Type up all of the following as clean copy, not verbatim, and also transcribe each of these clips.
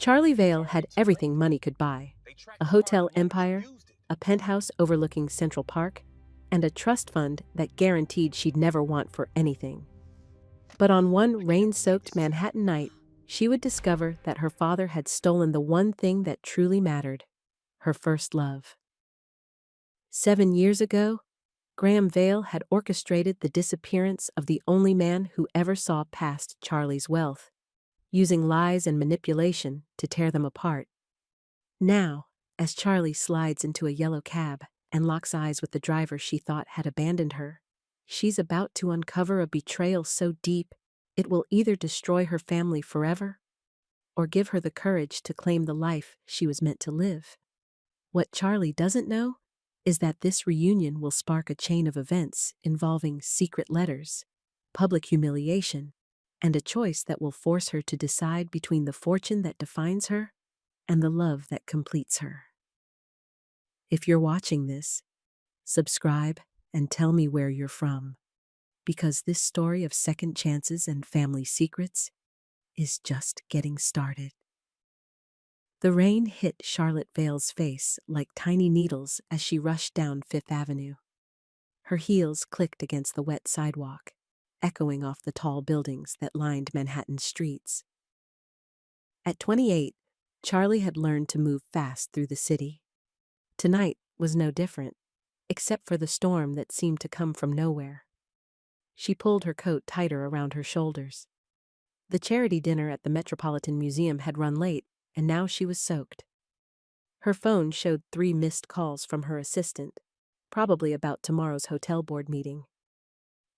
Charlie Vale had everything money could buy: a hotel empire, a penthouse overlooking Central Park, and a trust fund that guaranteed she'd never want for anything. But on one rain-soaked Manhattan night, she would discover that her father had stolen the one thing that truly mattered: her first love. 7 years ago, Graham Vale had orchestrated the disappearance of the only man who ever saw past Charlie's wealth, using lies and manipulation to tear them apart. Now, as Charlie slides into a yellow cab and locks eyes with the driver she thought had abandoned her, she's about to uncover a betrayal so deep it will either destroy her family forever or give her the courage to claim the life she was meant to live. What Charlie doesn't know is that this reunion will spark a chain of events involving secret letters, public humiliation, and a choice that will force her to decide between the fortune that defines her and the love that completes her. If you're watching this, subscribe and tell me where you're from, because this story of second chances and family secrets is just getting started. The rain hit Charlotte Vale's face like tiny needles as she rushed down Fifth Avenue. Her heels clicked against the wet sidewalk, echoing off the tall buildings that lined Manhattan's streets. At 28, Charlie had learned to move fast through the city. Tonight was no different, except for the storm that seemed to come from nowhere. She pulled her coat tighter around her shoulders. The charity dinner at the Metropolitan Museum had run late, and now she was soaked. Her phone showed 3 missed calls from her assistant, probably about tomorrow's hotel board meeting.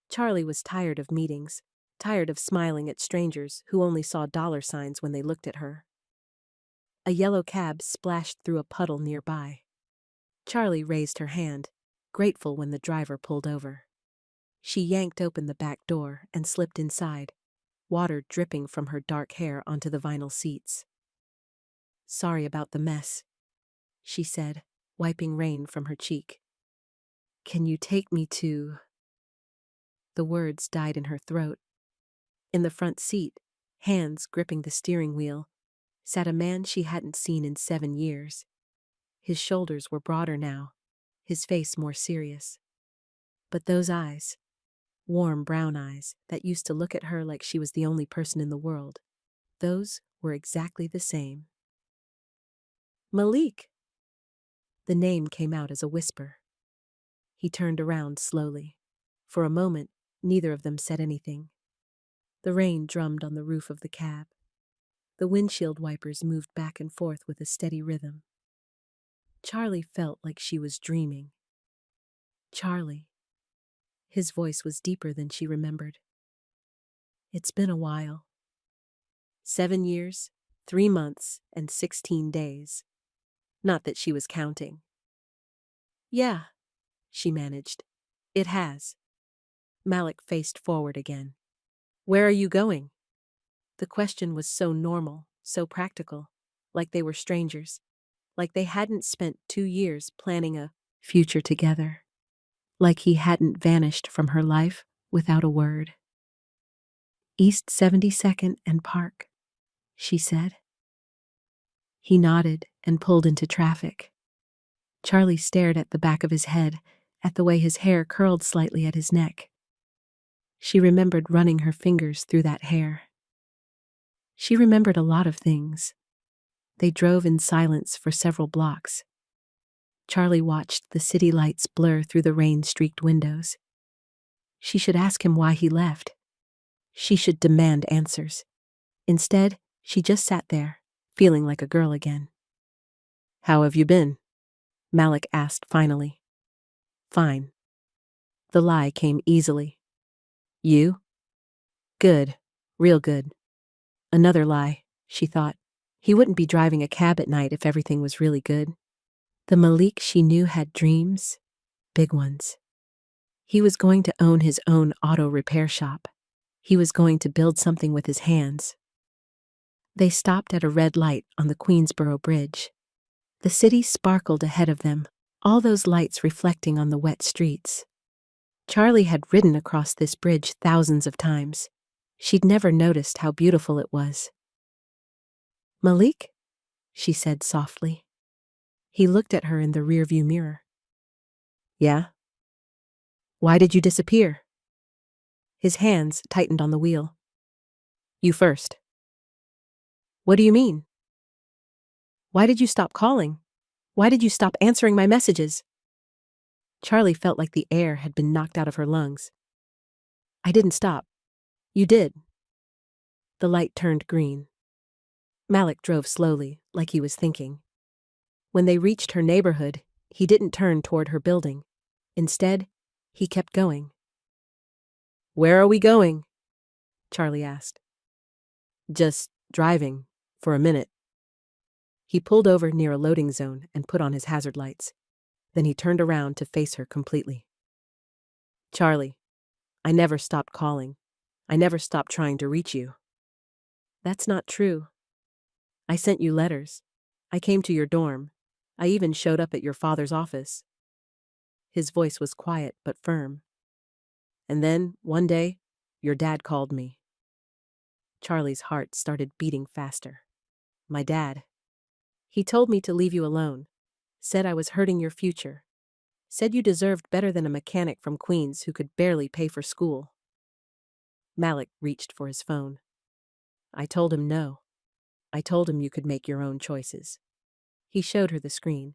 Charlie was tired of meetings, tired of smiling at strangers who only saw dollar signs when they looked at her. A yellow cab splashed through a puddle nearby. Charlie raised her hand, grateful when the driver pulled over. She yanked open the back door and slipped inside, water dripping from her dark hair onto the vinyl seats. "Sorry about the mess," she said, wiping rain from her cheek. "Can you take me to—" The words died in her throat. In the front seat, hands gripping the steering wheel, sat a man she hadn't seen in 7 years. His shoulders were broader now, his face more serious. But those eyes, warm brown eyes that used to look at her like she was the only person in the world, those were exactly the same. "Malik!" The name came out as a whisper. He turned around slowly. For a moment, neither of them said anything. The rain drummed on the roof of the cab. The windshield wipers moved back and forth with a steady rhythm. Charlie felt like she was dreaming. "Charlie." His voice was deeper than she remembered. "It's been a while." 7 years, 3 months, and 16 days. Not that she was counting. "Yeah," she managed. "It has." Malik faced forward again. "Where are you going?" The question was so normal, so practical, like they were strangers, like they hadn't spent 2 years planning a future together, like he hadn't vanished from her life without a word. "East 72nd and Park," she said. He nodded and pulled into traffic. Charlie stared at the back of his head, at the way his hair curled slightly at his neck. She remembered running her fingers through that hair. She remembered a lot of things. They drove in silence for several blocks. Charlie watched the city lights blur through the rain-streaked windows. She should ask him why he left. She should demand answers. Instead, she just sat there, feeling like a girl again. "How have you been?" Malik asked finally. "Fine." The lie came easily. "You?" "Good. Real good." Another lie, she thought. He wouldn't be driving a cab at night if everything was really good. The Malik she knew had dreams, big ones. He was going to own his own auto repair shop. He was going to build something with his hands. They stopped at a red light on the Queensboro Bridge. The city sparkled ahead of them, all those lights reflecting on the wet streets. Charlie had ridden across this bridge thousands of times. She'd never noticed how beautiful it was. "Malik?" she said softly. He looked at her in the rearview mirror. Yeah? Why did you disappear? His hands tightened on the wheel. You first. What do you mean? Why did you stop calling? Why did you stop answering my messages? Charlie felt like the air had been knocked out of her lungs. I didn't stop. You did. The light turned green. Malik drove slowly, like he was thinking. When they reached her neighborhood, he didn't turn toward her building. Instead, he kept going. Where are we going? Charlie asked. Just driving, for a minute. He pulled over near a loading zone and put on his hazard lights. Then he turned around to face her completely. Charlie, I never stopped calling. I never stopped trying to reach you. That's not true. I sent you letters. I came to your dorm. I even showed up at your father's office. His voice was quiet but firm. And then, one day, your dad called me. Charlie's heart started beating faster. My dad. He told me to leave you alone. Said I was hurting your future. Said you deserved better than a mechanic from Queens who could barely pay for school. Malik reached for his phone. I told him no. I told him you could make your own choices. He showed her the screen.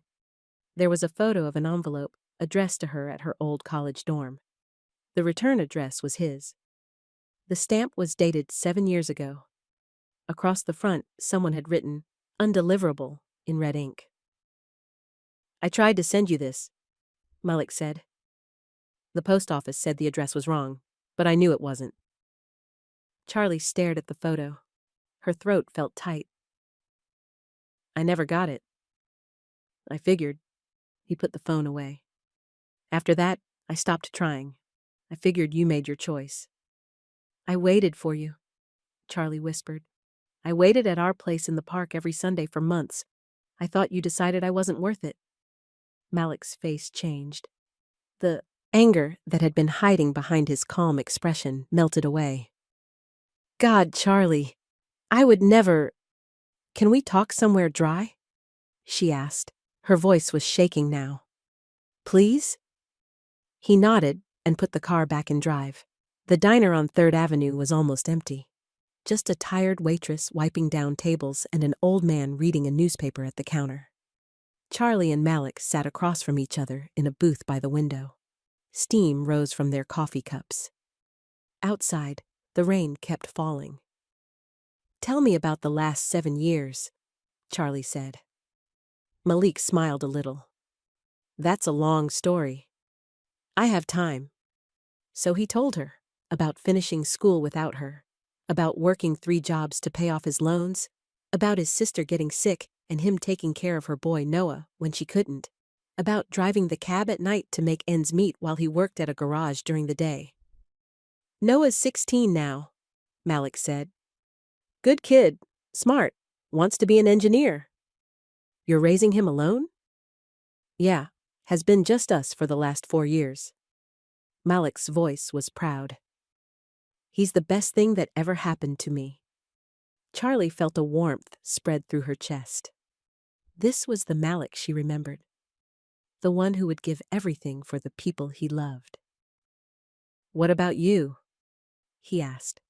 There was a photo of an envelope addressed to her at her old college dorm. The return address was his. The stamp was dated 7 years ago. Across the front, someone had written, "Undeliverable," in red ink. I tried to send you this, Malik said. The post office said the address was wrong, but I knew it wasn't. Charlie stared at the photo. Her throat felt tight. I never got it. I figured. He put the phone away. After that, I stopped trying. I figured you made your choice. I waited for you, Charlie whispered. I waited at our place in the park every Sunday for months. I thought you decided I wasn't worth it. Malik's face changed. The anger that had been hiding behind his calm expression melted away. God, Charlie, I would never... Can we talk somewhere dry? She asked. Her voice was shaking now. Please? He nodded and put the car back in drive. The diner on 3rd Avenue was almost empty. Just a tired waitress wiping down tables and an old man reading a newspaper at the counter. Charlie and Malik sat across from each other in a booth by the window. Steam rose from their coffee cups. Outside, the rain kept falling. Tell me about the last 7 years, Charlie said. Malik smiled a little. That's a long story. I have time. So he told her about finishing school without her, about working 3 jobs to pay off his loans, about his sister getting sick and him taking care of her boy Noah when she couldn't, about driving the cab at night to make ends meet while he worked at a garage during the day. Noah's 16 now, Malik said. Good kid, smart, wants to be an engineer. You're raising him alone? Yeah, has been just us for the last 4 years. Malik's voice was proud. He's the best thing that ever happened to me. Charlie felt a warmth spread through her chest. This was the Malik she remembered. The one who would give everything for the people he loved. What about you? He asked.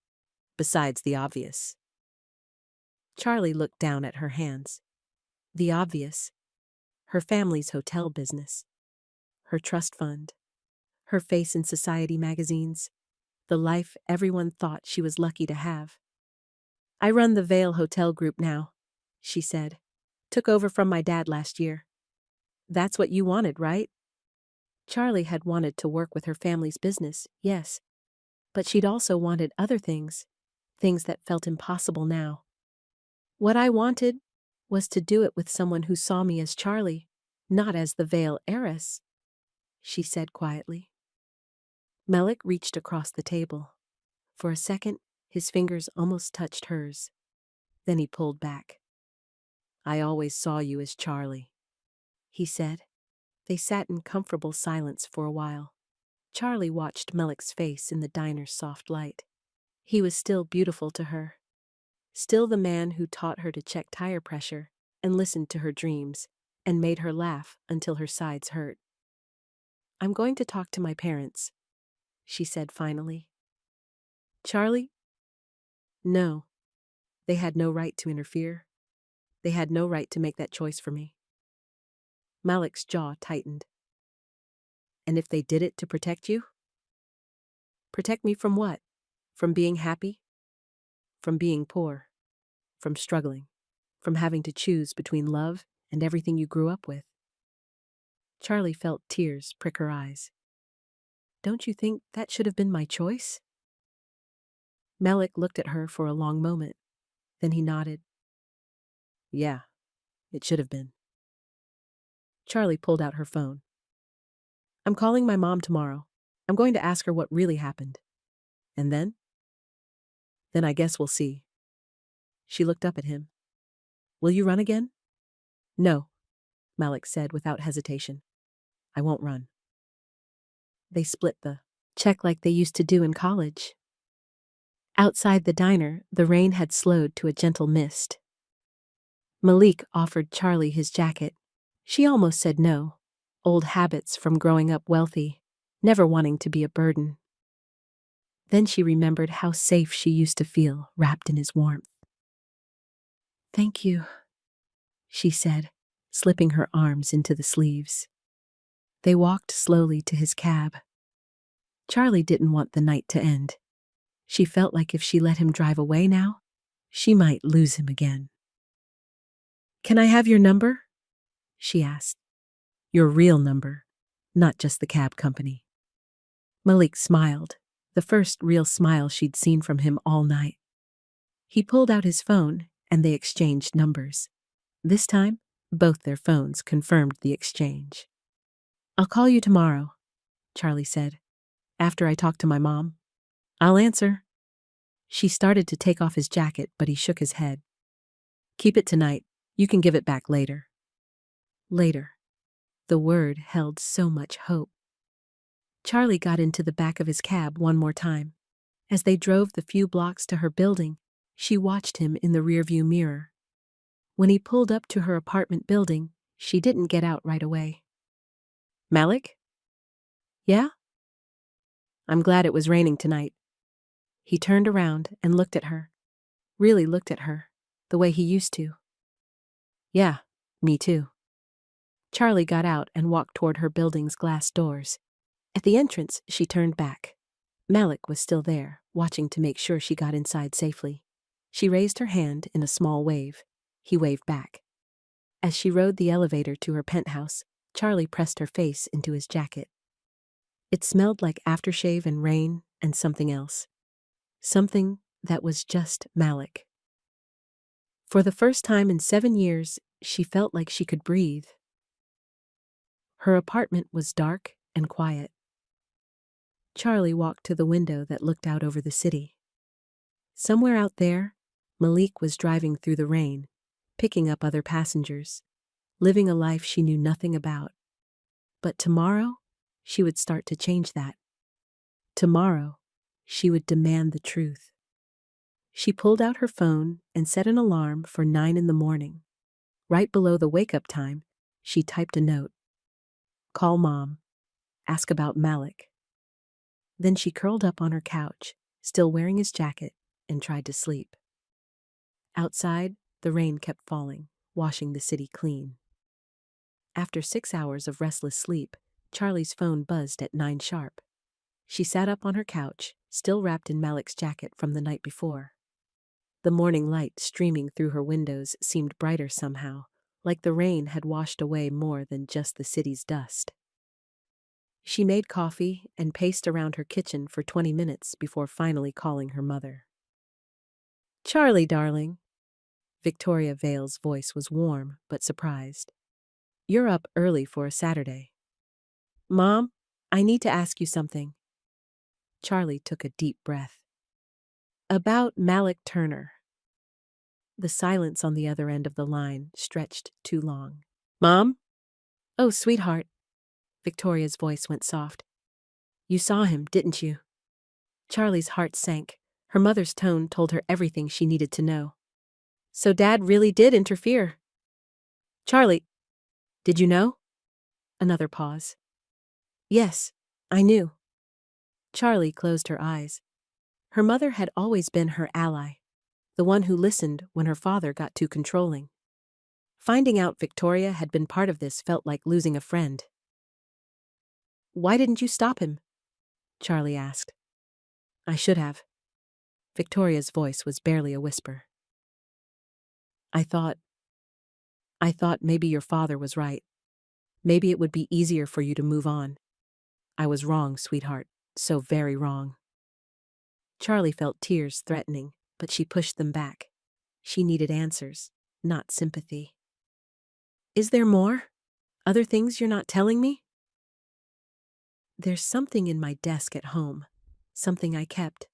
Besides the obvious. Charlie looked down at her hands. The obvious. Her family's hotel business. Her trust fund. Her face in society magazines. The life everyone thought she was lucky to have. I run the Vale Hotel Group now, she said. Took over from my dad last year. That's what you wanted, right? Charlie had wanted to work with her family's business, yes. But she'd also wanted other things, things that felt impossible now. What I wanted was to do it with someone who saw me as Charlie, not as the Vale heiress, she said quietly. Malik reached across the table. For a second, his fingers almost touched hers. Then he pulled back. I always saw you as Charlie, he said. They sat in comfortable silence for a while. Charlie watched Malik's face in the diner's soft light. He was still beautiful to her. Still the man who taught her to check tire pressure and listened to her dreams, and made her laugh until her sides hurt. "I'm going to talk to my parents," she said finally. "Charlie?" "No. They had no right to interfere. They had no right to make that choice for me." Malik's jaw tightened. "And if they did it to protect you?" "Protect me from what? From being happy? From being poor? From struggling? From having to choose between love and everything you grew up with?" Charlie felt tears prick her eyes. "Don't you think that should have been my choice?" Malik looked at her for a long moment. Then he nodded. "Yeah, it should have been." Charlie pulled out her phone. "I'm calling my mom tomorrow. I'm going to ask her what really happened. And then? Then I guess we'll see." She looked up at him. "Will you run again?" "No," Malik said without hesitation. "I won't run." They split the check like they used to do in college. Outside the diner, the rain had slowed to a gentle mist. Malik offered Charlie his jacket. She almost said no. Old habits from growing up wealthy, never wanting to be a burden. Then she remembered how safe she used to feel wrapped in his warmth. "Thank you," she said, slipping her arms into the sleeves. They walked slowly to his cab. Charlie didn't want the night to end. She felt like if she let him drive away now, she might lose him again. "Can I have your number?" she asked. "Your real number, not just the cab company." Malik smiled, the first real smile she'd seen from him all night. He pulled out his phone, and they exchanged numbers. This time, both their phones confirmed the exchange. "I'll call you tomorrow," Charlie said, "after I talk to my mom." "I'll answer." She started to take off his jacket, but he shook his head. "Keep it tonight. You can give it back later." Later. The word held so much hope. Charlie got into the back of his cab one more time. As they drove the few blocks to her building, she watched him in the rearview mirror. When he pulled up to her apartment building, she didn't get out right away. "Malik?" "Yeah?" "I'm glad it was raining tonight." He turned around and looked at her. Really looked at her, the way he used to. "Yeah, me too." Charlie got out and walked toward her building's glass doors. At the entrance, she turned back. Malik was still there, watching to make sure she got inside safely. She raised her hand in a small wave. He waved back. As she rode the elevator to her penthouse, Charlie pressed her face into his jacket. It smelled like aftershave and rain and something else. Something that was just Malik. For the first time in 7 years, she felt like she could breathe. Her apartment was dark and quiet. Charlie walked to the window that looked out over the city. Somewhere out there, Malik was driving through the rain, picking up other passengers, living a life she knew nothing about. But tomorrow, she would start to change that. Tomorrow, she would demand the truth. She pulled out her phone and set an alarm for 9 in the morning. Right below the wake-up time, she typed a note. "Call Mom. Ask about Malik." Then she curled up on her couch, still wearing his jacket, and tried to sleep. Outside, the rain kept falling, washing the city clean. After 6 hours of restless sleep, Charlie's phone buzzed at 9 sharp. She sat up on her couch, still wrapped in Malik's jacket from the night before. The morning light streaming through her windows seemed brighter somehow, like the rain had washed away more than just the city's dust. She made coffee and paced around her kitchen for 20 minutes before finally calling her mother. "Charlie, darling." Victoria Vale's voice was warm but surprised. "You're up early for a Saturday." "Mom, I need to ask you something." Charlie took a deep breath. "About Malik Turner." The silence on the other end of the line stretched too long. "Mom?" "Oh, sweetheart." Victoria's voice went soft. "You saw him, didn't you?" Charlie's heart sank. Her mother's tone told her everything she needed to know. "So Dad really did interfere." Charlie, did you know? Another pause. Yes, I knew. Charlie closed her eyes. Her mother had always been her ally, the one who listened when her father got too controlling. Finding out Victoria had been part of this felt like losing a friend. Why didn't you stop him? Charlie asked. I should have. Victoria's voice was barely a whisper. I thought maybe your father was right. Maybe it would be easier for you to move on. I was wrong, sweetheart, so very wrong. Charlie felt tears threatening, but she pushed them back. She needed answers, not sympathy. Is there more? Other things you're not telling me? There's something in my desk at home, something I kept.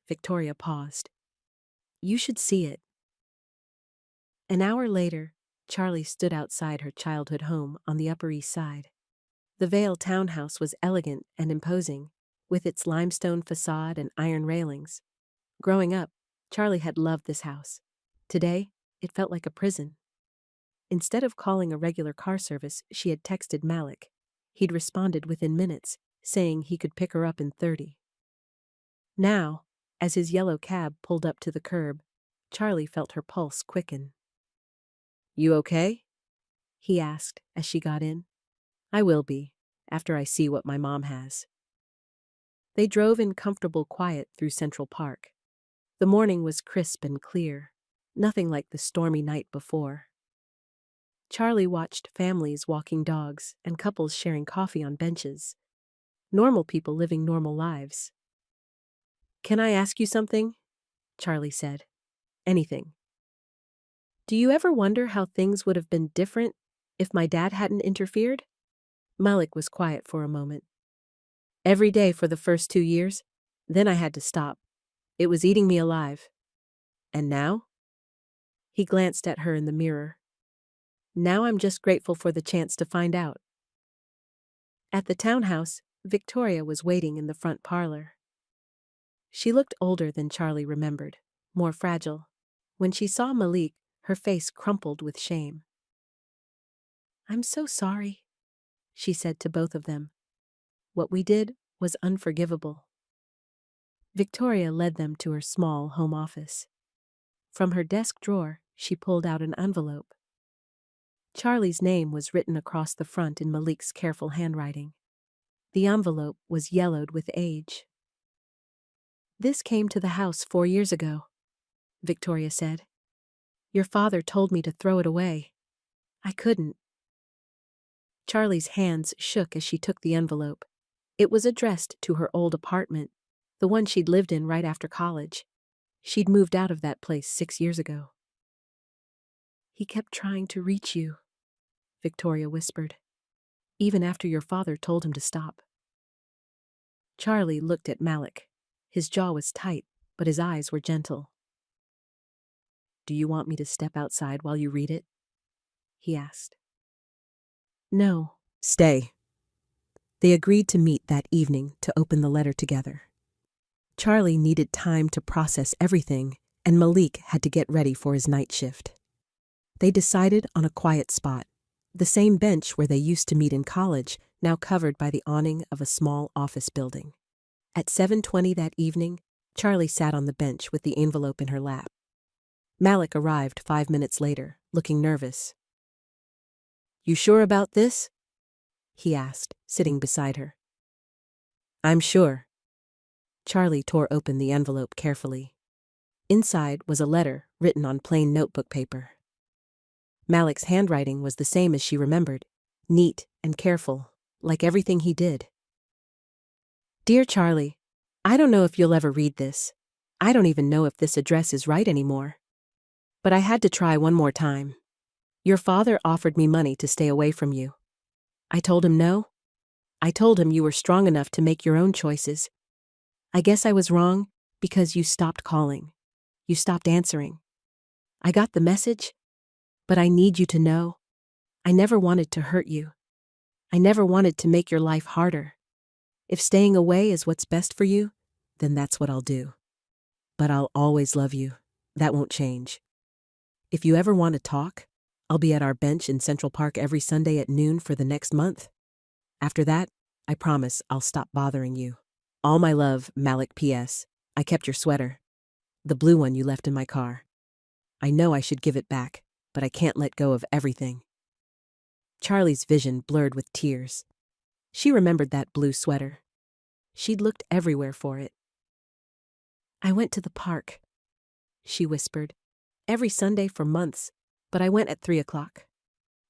Victoria paused. You should see it. An hour later, Charlie stood outside her childhood home on the Upper East Side. The Vale townhouse was elegant and imposing, with its limestone facade and iron railings. Growing up, Charlie had loved this house. Today, it felt like a prison. Instead of calling a regular car service, she had texted Malik. He'd responded within minutes, saying he could pick her up in 30. Now, as his yellow cab pulled up to the curb, Charlie felt her pulse quicken. You okay? He asked as she got in. I will be, after I see what my mom has. They drove in comfortable quiet through Central Park. The morning was crisp and clear, nothing like the stormy night before. Charlie watched families walking dogs and couples sharing coffee on benches. Normal people living normal lives. Can I ask you something? Charlie said. Anything. Do you ever wonder how things would have been different if my dad hadn't interfered? Malik was quiet for a moment. Every day for the first 2 years, then I had to stop. It was eating me alive. And now? He glanced at her in the mirror. Now I'm just grateful for the chance to find out. At the townhouse, Victoria was waiting in the front parlor. She looked older than Charlie remembered, more fragile. When she saw Malik, her face crumpled with shame. I'm so sorry, she said to both of them. What we did was unforgivable. Victoria led them to her small home office. From her desk drawer, she pulled out an envelope. Charlie's name was written across the front in Malik's careful handwriting. The envelope was yellowed with age. This came to the house 4 years ago, Victoria said. Your father told me to throw it away. I couldn't. Charlie's hands shook as she took the envelope. It was addressed to her old apartment, the one she'd lived in right after college. She'd moved out of that place 6 years ago. He kept trying to reach you, Victoria whispered, even after your father told him to stop. Charlie looked at Malik. His jaw was tight, but his eyes were gentle. Do you want me to step outside while you read it? He asked. No. Stay. They agreed to meet that evening to open the letter together. Charlie needed time to process everything, and Malik had to get ready for his night shift. They decided on a quiet spot, the same bench where they used to meet in college, now covered by the awning of a small office building. At 7:20 that evening, Charlie sat on the bench with the envelope in her lap. Malik arrived 5 minutes later, looking nervous. You sure about this? He asked, sitting beside her. I'm sure. Charlie tore open the envelope carefully. Inside was a letter written on plain notebook paper. Malik's handwriting was the same as she remembered, neat and careful, like everything he did. Dear Charlie, I don't know if you'll ever read this. I don't even know if this address is right anymore. But I had to try one more time. Your father offered me money to stay away from you. I told him no. I told him you were strong enough to make your own choices. I guess I was wrong because you stopped calling. You stopped answering. I got the message, but I need you to know, I never wanted to hurt you. I never wanted to make your life harder. If staying away is what's best for you, then that's what I'll do. But I'll always love you. That won't change. If you ever want to talk, I'll be at our bench in Central Park every Sunday at noon for the next month. After that, I promise I'll stop bothering you. All my love, Malik. P.S. I kept your sweater. The blue one you left in my car. I know I should give it back, but I can't let go of everything. Charlie's vision blurred with tears. She remembered that blue sweater. She'd looked everywhere for it. I went to the park, she whispered, every Sunday for months, but I went at 3 o'clock.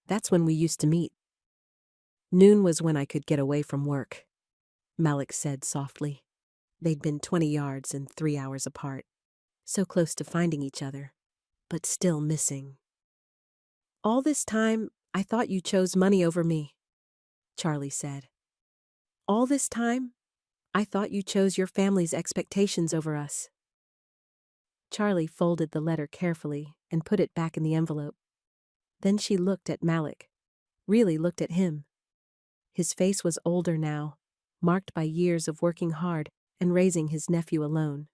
That's when we used to meet. Noon was when I could get away from work, Malik said softly. They'd been 20 yards and 3 hours apart, so close to finding each other, but still missing. All this time, I thought you chose money over me, Charlie said. All this time, I thought you chose your family's expectations over us. Charlie folded the letter carefully and put it back in the envelope. Then she looked at Malik, really looked at him. His face was older now, marked by years of working hard and raising his nephew alone.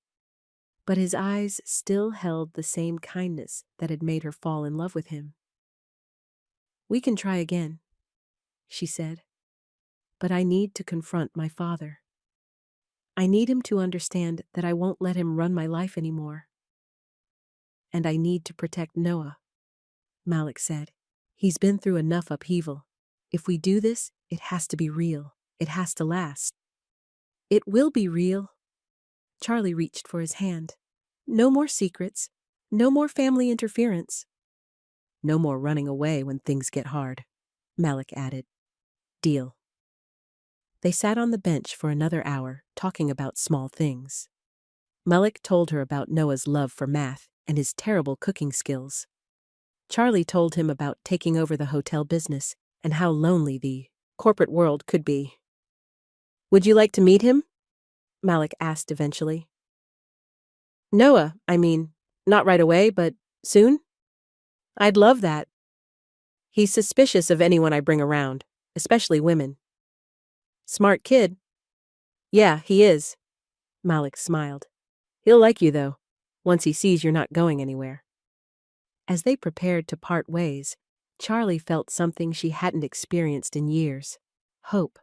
But his eyes still held the same kindness that had made her fall in love with him. We can try again, she said. But I need to confront my father. I need him to understand that I won't let him run my life anymore. And I need to protect Noah, Malik said. He's been through enough upheaval. If we do this, it has to be real. It has to last. It will be real. Charlie reached for his hand. No more secrets. No more family interference. No more running away when things get hard, Malik added. Deal. They sat on the bench for another hour, talking about small things. Malik told her about Noah's love for math and his terrible cooking skills. Charlie told him about taking over the hotel business and how lonely the corporate world could be. Would you like to meet him? Malik asked eventually. Noah, I mean, not right away, but soon? I'd love that. He's suspicious of anyone I bring around, especially women. Smart kid. Yeah, he is. Malik smiled. He'll like you, though, once he sees you're not going anywhere. As they prepared to part ways, Charlie felt something she hadn't experienced in years. Hope.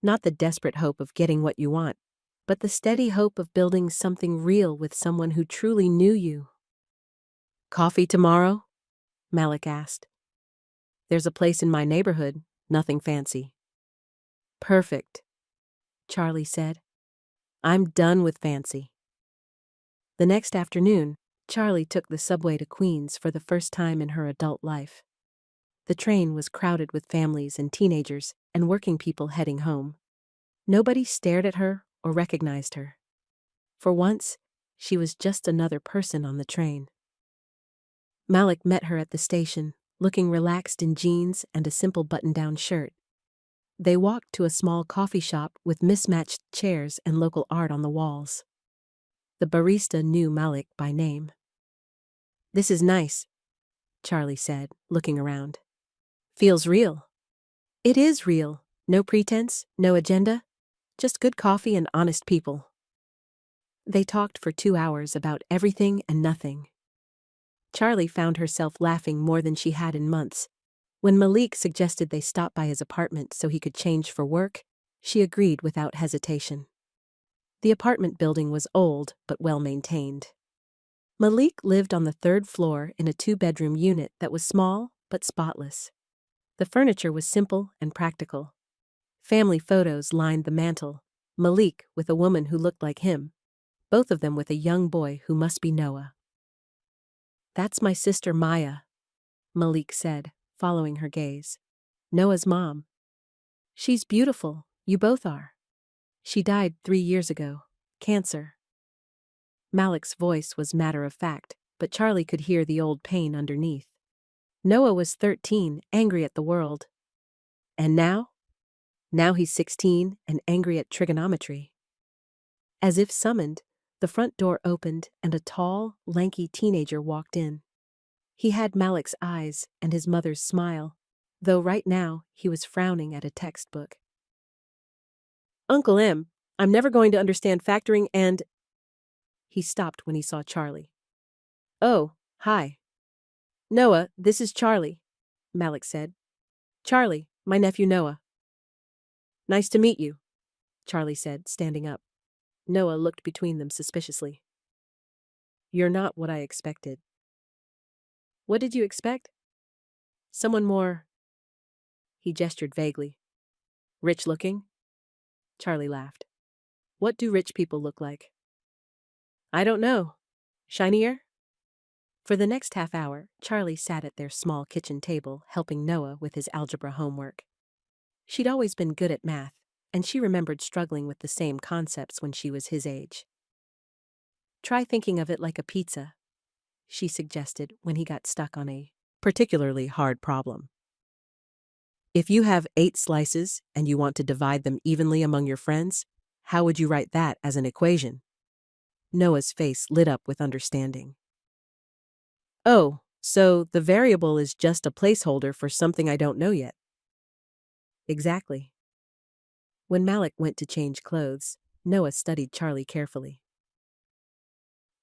Not the desperate hope of getting what you want, but the steady hope of building something real with someone who truly knew you. Coffee tomorrow? Malik asked. There's a place in my neighborhood, nothing fancy. Perfect, Charlie said. I'm done with fancy. The next afternoon, Charlie took the subway to Queens for the first time in her adult life. The train was crowded with families and teenagers and working people heading home. Nobody stared at her or recognized her. For once, she was just another person on the train. Malik met her at the station, looking relaxed in jeans and a simple button-down shirt. They walked to a small coffee shop with mismatched chairs and local art on the walls. The barista knew Malik by name. This is nice, Charlie said, looking around. Feels real. It is real. No pretense, no agenda, just good coffee and honest people. They talked for 2 hours about everything and nothing. Charlie found herself laughing more than she had in months. When Malik suggested they stop by his apartment so he could change for work, she agreed without hesitation. The apartment building was old but well-maintained. Malik lived on the 3rd floor in a 2-bedroom unit that was small but spotless. The furniture was simple and practical. Family photos lined the mantel, Malik with a woman who looked like him, both of them with a young boy who must be Noah. That's my sister Maya, Malik said, following her gaze. Noah's mom. She's beautiful, you both are. She died 3 years ago. Cancer. Malik's voice was matter-of-fact, but Charlie could hear the old pain underneath. Noah was 13, angry at the world. And now? Now he's 16 and angry at trigonometry. As if summoned, the front door opened and a tall, lanky teenager walked in. He had Malik's eyes and his mother's smile, though right now he was frowning at a textbook. Uncle M, I'm never going to understand factoring and... He stopped when he saw Charlie. Oh, hi. Noah, this is Charlie, Malik said. Charlie, my nephew Noah. Nice to meet you, Charlie said, standing up. Noah looked between them suspiciously. You're not what I expected. What did you expect? Someone more. He gestured vaguely. Rich looking? Charlie laughed. What do rich people look like? I don't know. Shinier? For the next half hour, Charlie sat at their small kitchen table, helping Noah with his algebra homework. She'd always been good at math, and she remembered struggling with the same concepts when she was his age. Try thinking of it like a pizza, she suggested when he got stuck on a particularly hard problem. If you have 8 slices and you want to divide them evenly among your friends, how would you write that as an equation? Noah's face lit up with understanding. Oh, so the variable is just a placeholder for something I don't know yet. Exactly. When Malik went to change clothes, Noah studied Charlie carefully.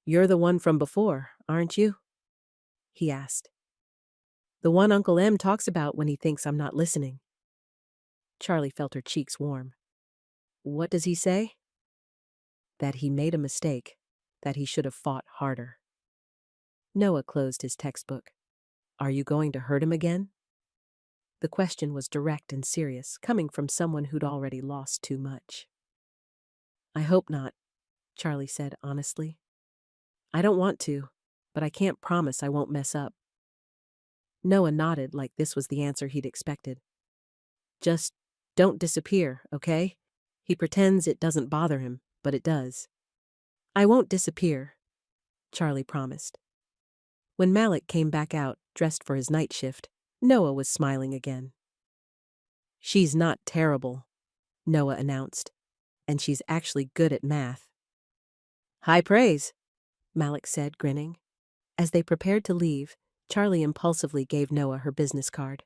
You're the one from before, aren't you? He asked. The one Uncle M talks about when he thinks I'm not listening. Charlie felt her cheeks warm. What does he say? That he made a mistake, that he should have fought harder. Noah closed his textbook. Are you going to hurt him again? The question was direct and serious, coming from someone who'd already lost too much. I hope not, Charlie said honestly. I don't want to, but I can't promise I won't mess up. Noah nodded like this was the answer he'd expected. Just don't disappear, okay? He pretends it doesn't bother him, but it does. I won't disappear, Charlie promised. When Malik came back out, dressed for his night shift, Noah was smiling again. She's not terrible, Noah announced, and she's actually good at math. High praise, Malik said, grinning. As they prepared to leave, Charlie impulsively gave Noah her business card.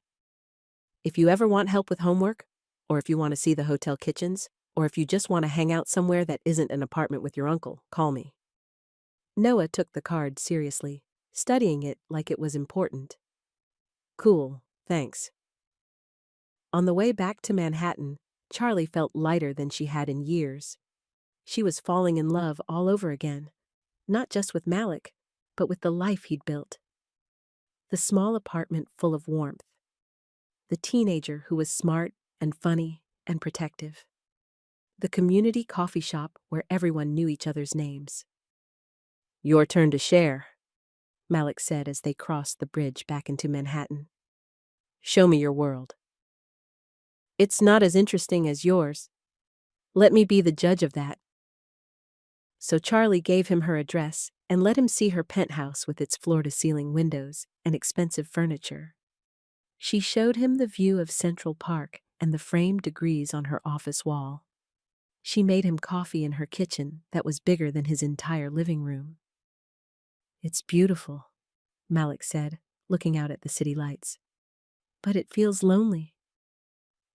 If you ever want help with homework, or if you want to see the hotel kitchens, or if you just want to hang out somewhere that isn't an apartment with your uncle, call me. Noah took the card seriously, studying it like it was important. Cool, thanks. On the way back to Manhattan, Charlie felt lighter than she had in years. She was falling in love all over again, not just with Malik, but with the life he'd built. The small apartment full of warmth. The teenager who was smart and funny and protective. The community coffee shop where everyone knew each other's names. Your turn to share, Malik said as they crossed the bridge back into Manhattan. Show me your world. It's not as interesting as yours. Let me be the judge of that. So Charlie gave him her address and let him see her penthouse with its floor-to-ceiling windows and expensive furniture. She showed him the view of Central Park and the framed degrees on her office wall. She made him coffee in her kitchen that was bigger than his entire living room. It's beautiful, Malik said, looking out at the city lights. But it feels lonely.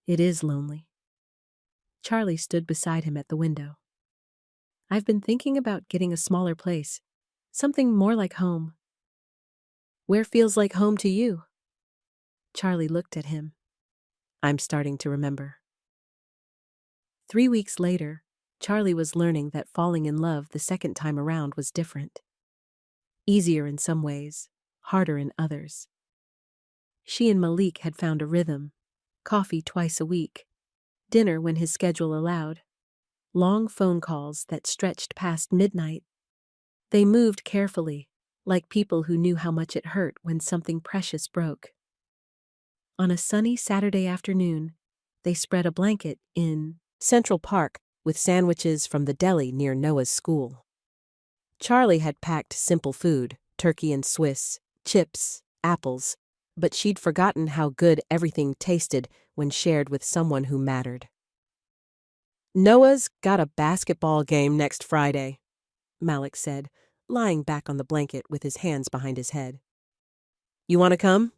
It is lonely. Charlie stood beside him at the window. I've been thinking about getting a smaller place, something more like home. Where feels like home to you? Charlie looked at him. I'm starting to remember. 3 weeks later, Charlie was learning that falling in love the second time around was different. Easier in some ways, harder in others. She and Malik had found a rhythm. Coffee twice a week. Dinner when his schedule allowed. Long phone calls that stretched past midnight. They moved carefully, like people who knew how much it hurt when something precious broke. On a sunny Saturday afternoon, they spread a blanket in Central Park with sandwiches from the deli near Noah's school. Charlie had packed simple food, turkey and Swiss, chips, apples, but she'd forgotten how good everything tasted when shared with someone who mattered. Noah's got a basketball game next Friday, Malik said, lying back on the blanket with his hands behind his head. You want to come?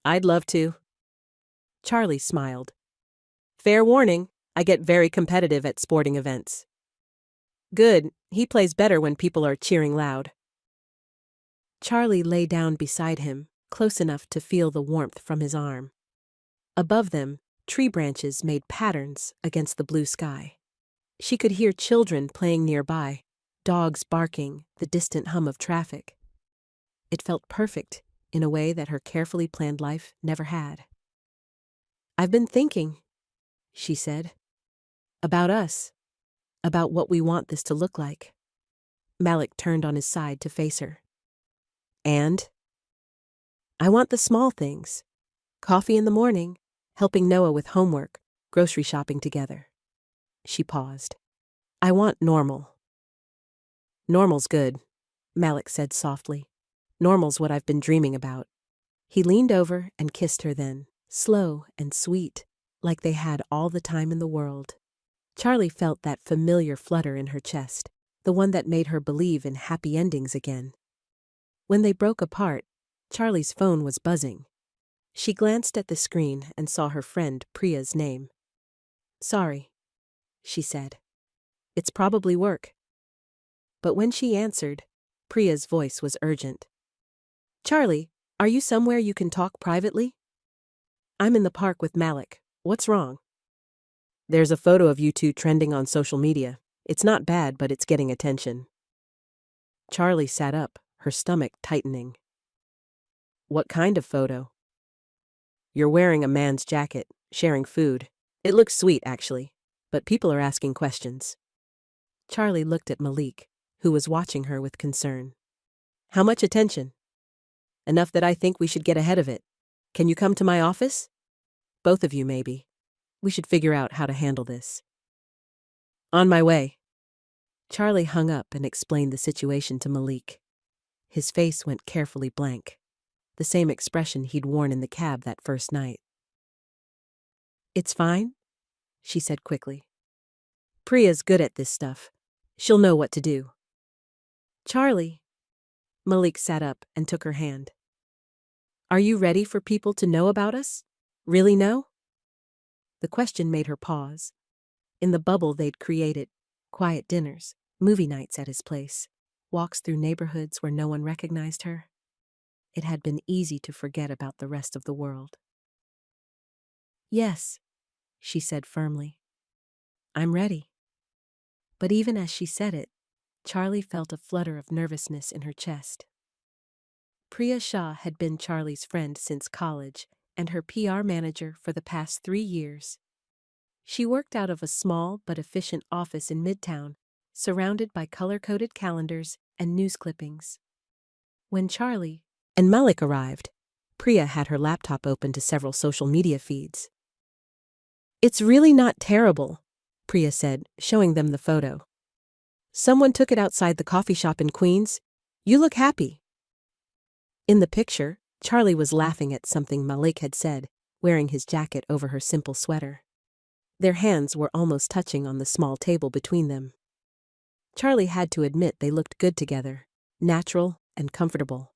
I'd love to. Charlie smiled. Fair warning, I get very competitive at sporting events. Good, he plays better when people are cheering loud. Charlie lay down beside him, close enough to feel the warmth from his arm. Above them, tree branches made patterns against the blue sky. She could hear children playing nearby, dogs barking, the distant hum of traffic. It felt perfect, in a way that her carefully planned life never had. "I've been thinking," she said, "about us, about what we want this to look like." Malik turned on his side to face her. "And?" "I want the small things. Coffee in the morning, helping Noah with homework, grocery shopping together." She paused. "I want normal." "Normal's good," Malik said softly. "Normal's what I've been dreaming about." He leaned over and kissed her then, slow and sweet, like they had all the time in the world. Charlie felt that familiar flutter in her chest, the one that made her believe in happy endings again. When they broke apart, Charlie's phone was buzzing. She glanced at the screen and saw her friend Priya's name. "Sorry," she said. "It's probably work." But when she answered, Priya's voice was urgent. "Charlie, are you somewhere you can talk privately?" "I'm in the park with Malik. What's wrong?" "There's a photo of you two trending on social media. It's not bad, but it's getting attention." Charlie sat up, her stomach tightening. "What kind of photo?" "You're wearing a man's jacket, sharing food. It looks sweet, actually, but people are asking questions." Charlie looked at Malik, who was watching her with concern. "How much attention?" "Enough that I think we should get ahead of it. Can you come to my office? Both of you, maybe. We should figure out how to handle this." "On my way." Charlie hung up and explained the situation to Malik. His face went carefully blank, the same expression he'd worn in the cab that first night. "It's fine," she said quickly. "Priya's good at this stuff. She'll know what to do." "Charlie." Malik sat up and took her hand. "Are you ready for people to know about us? Really know?" The question made her pause. In the bubble they'd created, quiet dinners, movie nights at his place, walks through neighborhoods where no one recognized her, it had been easy to forget about the rest of the world. "Yes," she said firmly. "I'm ready." But even as she said it, Charlie felt a flutter of nervousness in her chest. Priya Shah had been Charlie's friend since college and her PR manager for the past 3 years. She worked out of a small but efficient office in Midtown, surrounded by color-coded calendars and news clippings. When Charlie and Malik arrived, Priya had her laptop open to several social media feeds. "It's really not terrible," Priya said, showing them the photo. "Someone took it outside the coffee shop in Queens. You look happy." In the picture, Charlie was laughing at something Malik had said, wearing his jacket over her simple sweater. Their hands were almost touching on the small table between them. Charlie had to admit they looked good together, natural and comfortable.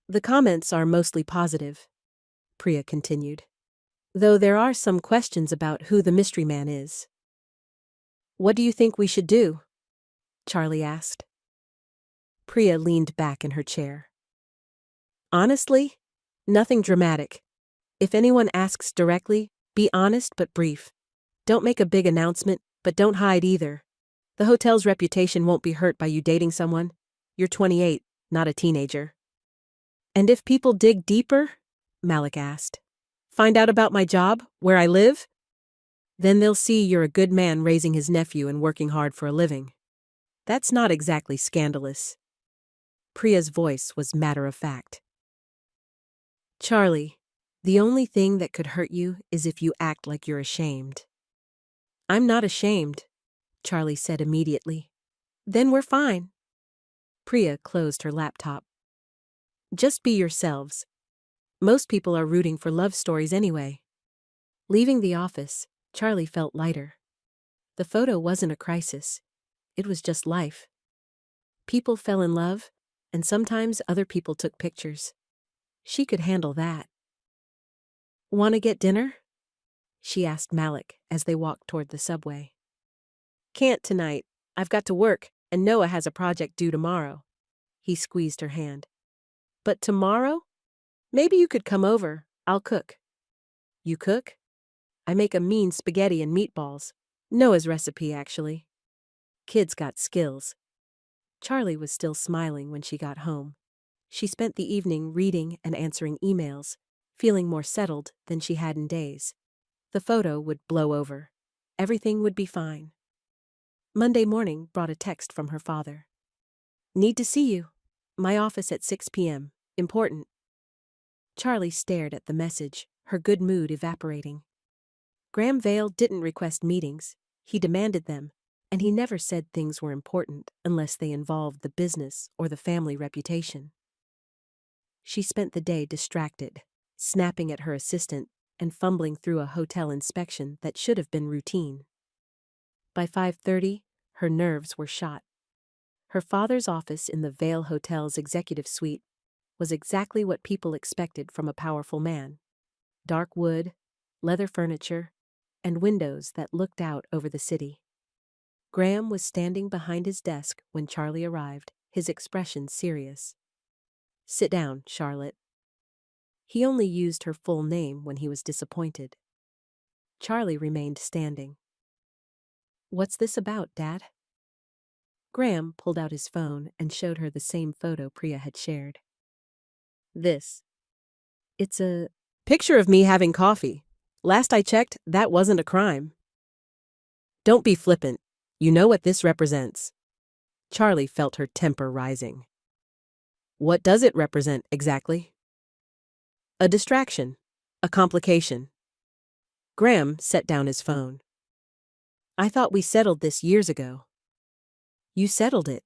"The comments are mostly positive," Priya continued, "though there are some questions about who the mystery man is." "What do you think we should do?" Charlie asked. Priya leaned back in her chair. "Honestly, nothing dramatic. If anyone asks directly, be honest but brief. Don't make a big announcement, but don't hide either. The hotel's reputation won't be hurt by you dating someone. You're 28, not a teenager." "And if people dig deeper?" Malik asked. "Find out about my job, where I live? Then they'll see you're a good man raising his nephew and working hard for a living. That's not exactly scandalous." Priya's voice was matter-of-fact. "Charlie, the only thing that could hurt you is if you act like you're ashamed." "I'm not ashamed," Charlie said immediately. "Then we're fine." Priya closed her laptop. "Just be yourselves. Most people are rooting for love stories anyway." Leaving the office, Charlie felt lighter. The photo wasn't a crisis. It was just life. People fell in love, and sometimes other people took pictures. She could handle that. "Want to get dinner?" she asked Malik as they walked toward the subway. "Can't tonight. I've got to work, and Noah has a project due tomorrow." He squeezed her hand. But tomorrow? Maybe you could come over. I'll cook. You cook? I make a mean spaghetti and meatballs. Noah's recipe, actually. Kids got skills. Charlie was still smiling when she got home. She spent the evening reading and answering emails, feeling more settled than she had in days. The photo would blow over. Everything would be fine. Monday morning brought a text from her father. Need to see you. My office at 6 p.m. Important. Charlie stared at the message, her good mood evaporating. Graham Vale didn't request meetings, he demanded them, and he never said things were important unless they involved the business or the family reputation. She spent the day distracted, snapping at her assistant and fumbling through a hotel inspection that should have been routine. By 5:30, her nerves were shot. Her father's office in the Vale Hotel's executive suite was exactly what people expected from a powerful man. Dark wood, leather furniture, and windows that looked out over the city. Graham was standing behind his desk when Charlie arrived, his expression serious. Sit down, Charlotte. He only used her full name when he was disappointed. Charlie remained standing. What's this about, Dad? Graham pulled out his phone and showed her the same photo Priya had shared. This. It's a picture of me having coffee. Last I checked, that wasn't a crime. Don't be flippant. You know what this represents. Charlie felt her temper rising. What does it represent, exactly? A distraction. A complication. Graham set down his phone. I thought we settled this years ago. You settled it.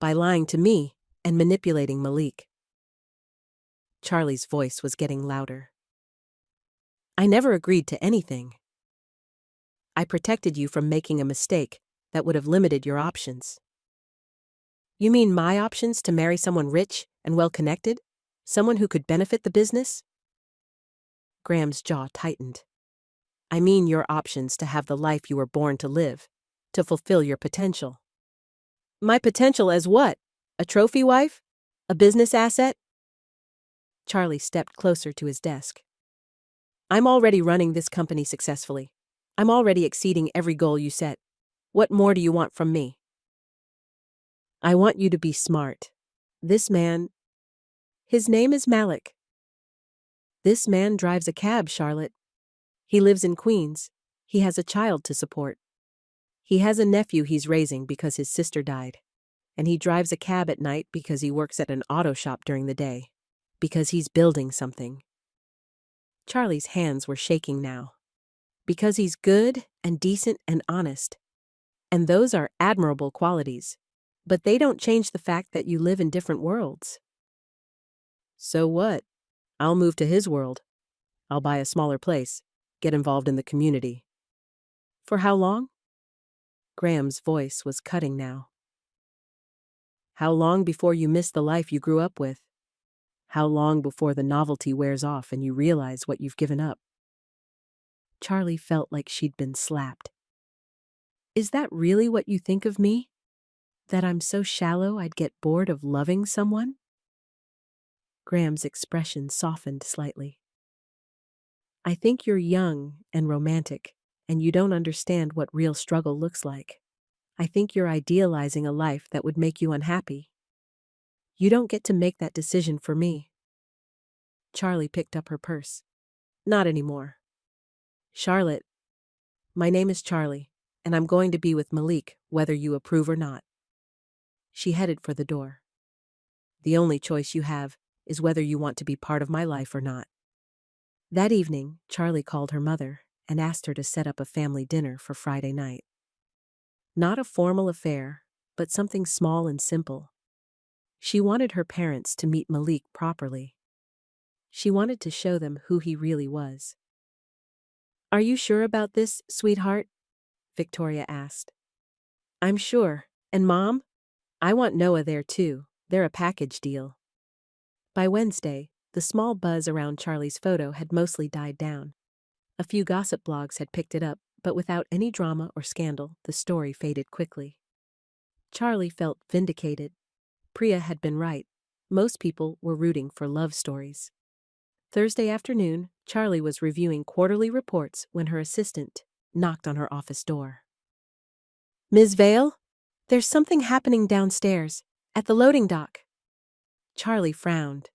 By lying to me and manipulating Malik. Charlie's voice was getting louder. I never agreed to anything. I protected you from making a mistake that would have limited your options. You mean my options to marry someone rich and well-connected? Someone who could benefit the business? Graham's jaw tightened. I mean your options to have the life you were born to live, to fulfill your potential. My potential as what? A trophy wife? A business asset? Charlie stepped closer to his desk. I'm already running this company successfully. I'm already exceeding every goal you set. What more do you want from me? I want you to be smart. This man, his name is Malik. This man drives a cab, Charlotte. He lives in Queens. He has a child to support. He has a nephew he's raising because his sister died. And he drives a cab at night because he works at an auto shop during the day. Because he's building something. Charlie's hands were shaking now. Because he's good and decent and honest. And those are admirable qualities. But they don't change the fact that you live in different worlds. So what? I'll move to his world. I'll buy a smaller place. Get involved in the community. For how long? Graham's voice was cutting now. How long before you miss the life you grew up with? How long before the novelty wears off and you realize what you've given up? Charlie felt like she'd been slapped. Is that really what you think of me? That I'm so shallow I'd get bored of loving someone? Graham's expression softened slightly. I think you're young and romantic, and you don't understand what real struggle looks like. I think you're idealizing a life that would make you unhappy. You don't get to make that decision for me. Charlie picked up her purse. Not anymore. Charlotte, my name is Charlie, and I'm going to be with Malik, whether you approve or not. She headed for the door. The only choice you have is whether you want to be part of my life or not. That evening, Charlie called her mother and asked her to set up a family dinner for Friday night. Not a formal affair, but something small and simple. She wanted her parents to meet Malik properly. She wanted to show them who he really was. Are you sure about this, sweetheart? Victoria asked. I'm sure. And Mom? I want Noah there too. They're a package deal. By Wednesday, the small buzz around Charlie's photo had mostly died down. A few gossip blogs had picked it up, but without any drama or scandal, the story faded quickly. Charlie felt vindicated. Priya had been right. Most people were rooting for love stories. Thursday afternoon, Charlie was reviewing quarterly reports when her assistant knocked on her office door. "Ms. Vale? There's something happening downstairs, at the loading dock." Charlie frowned.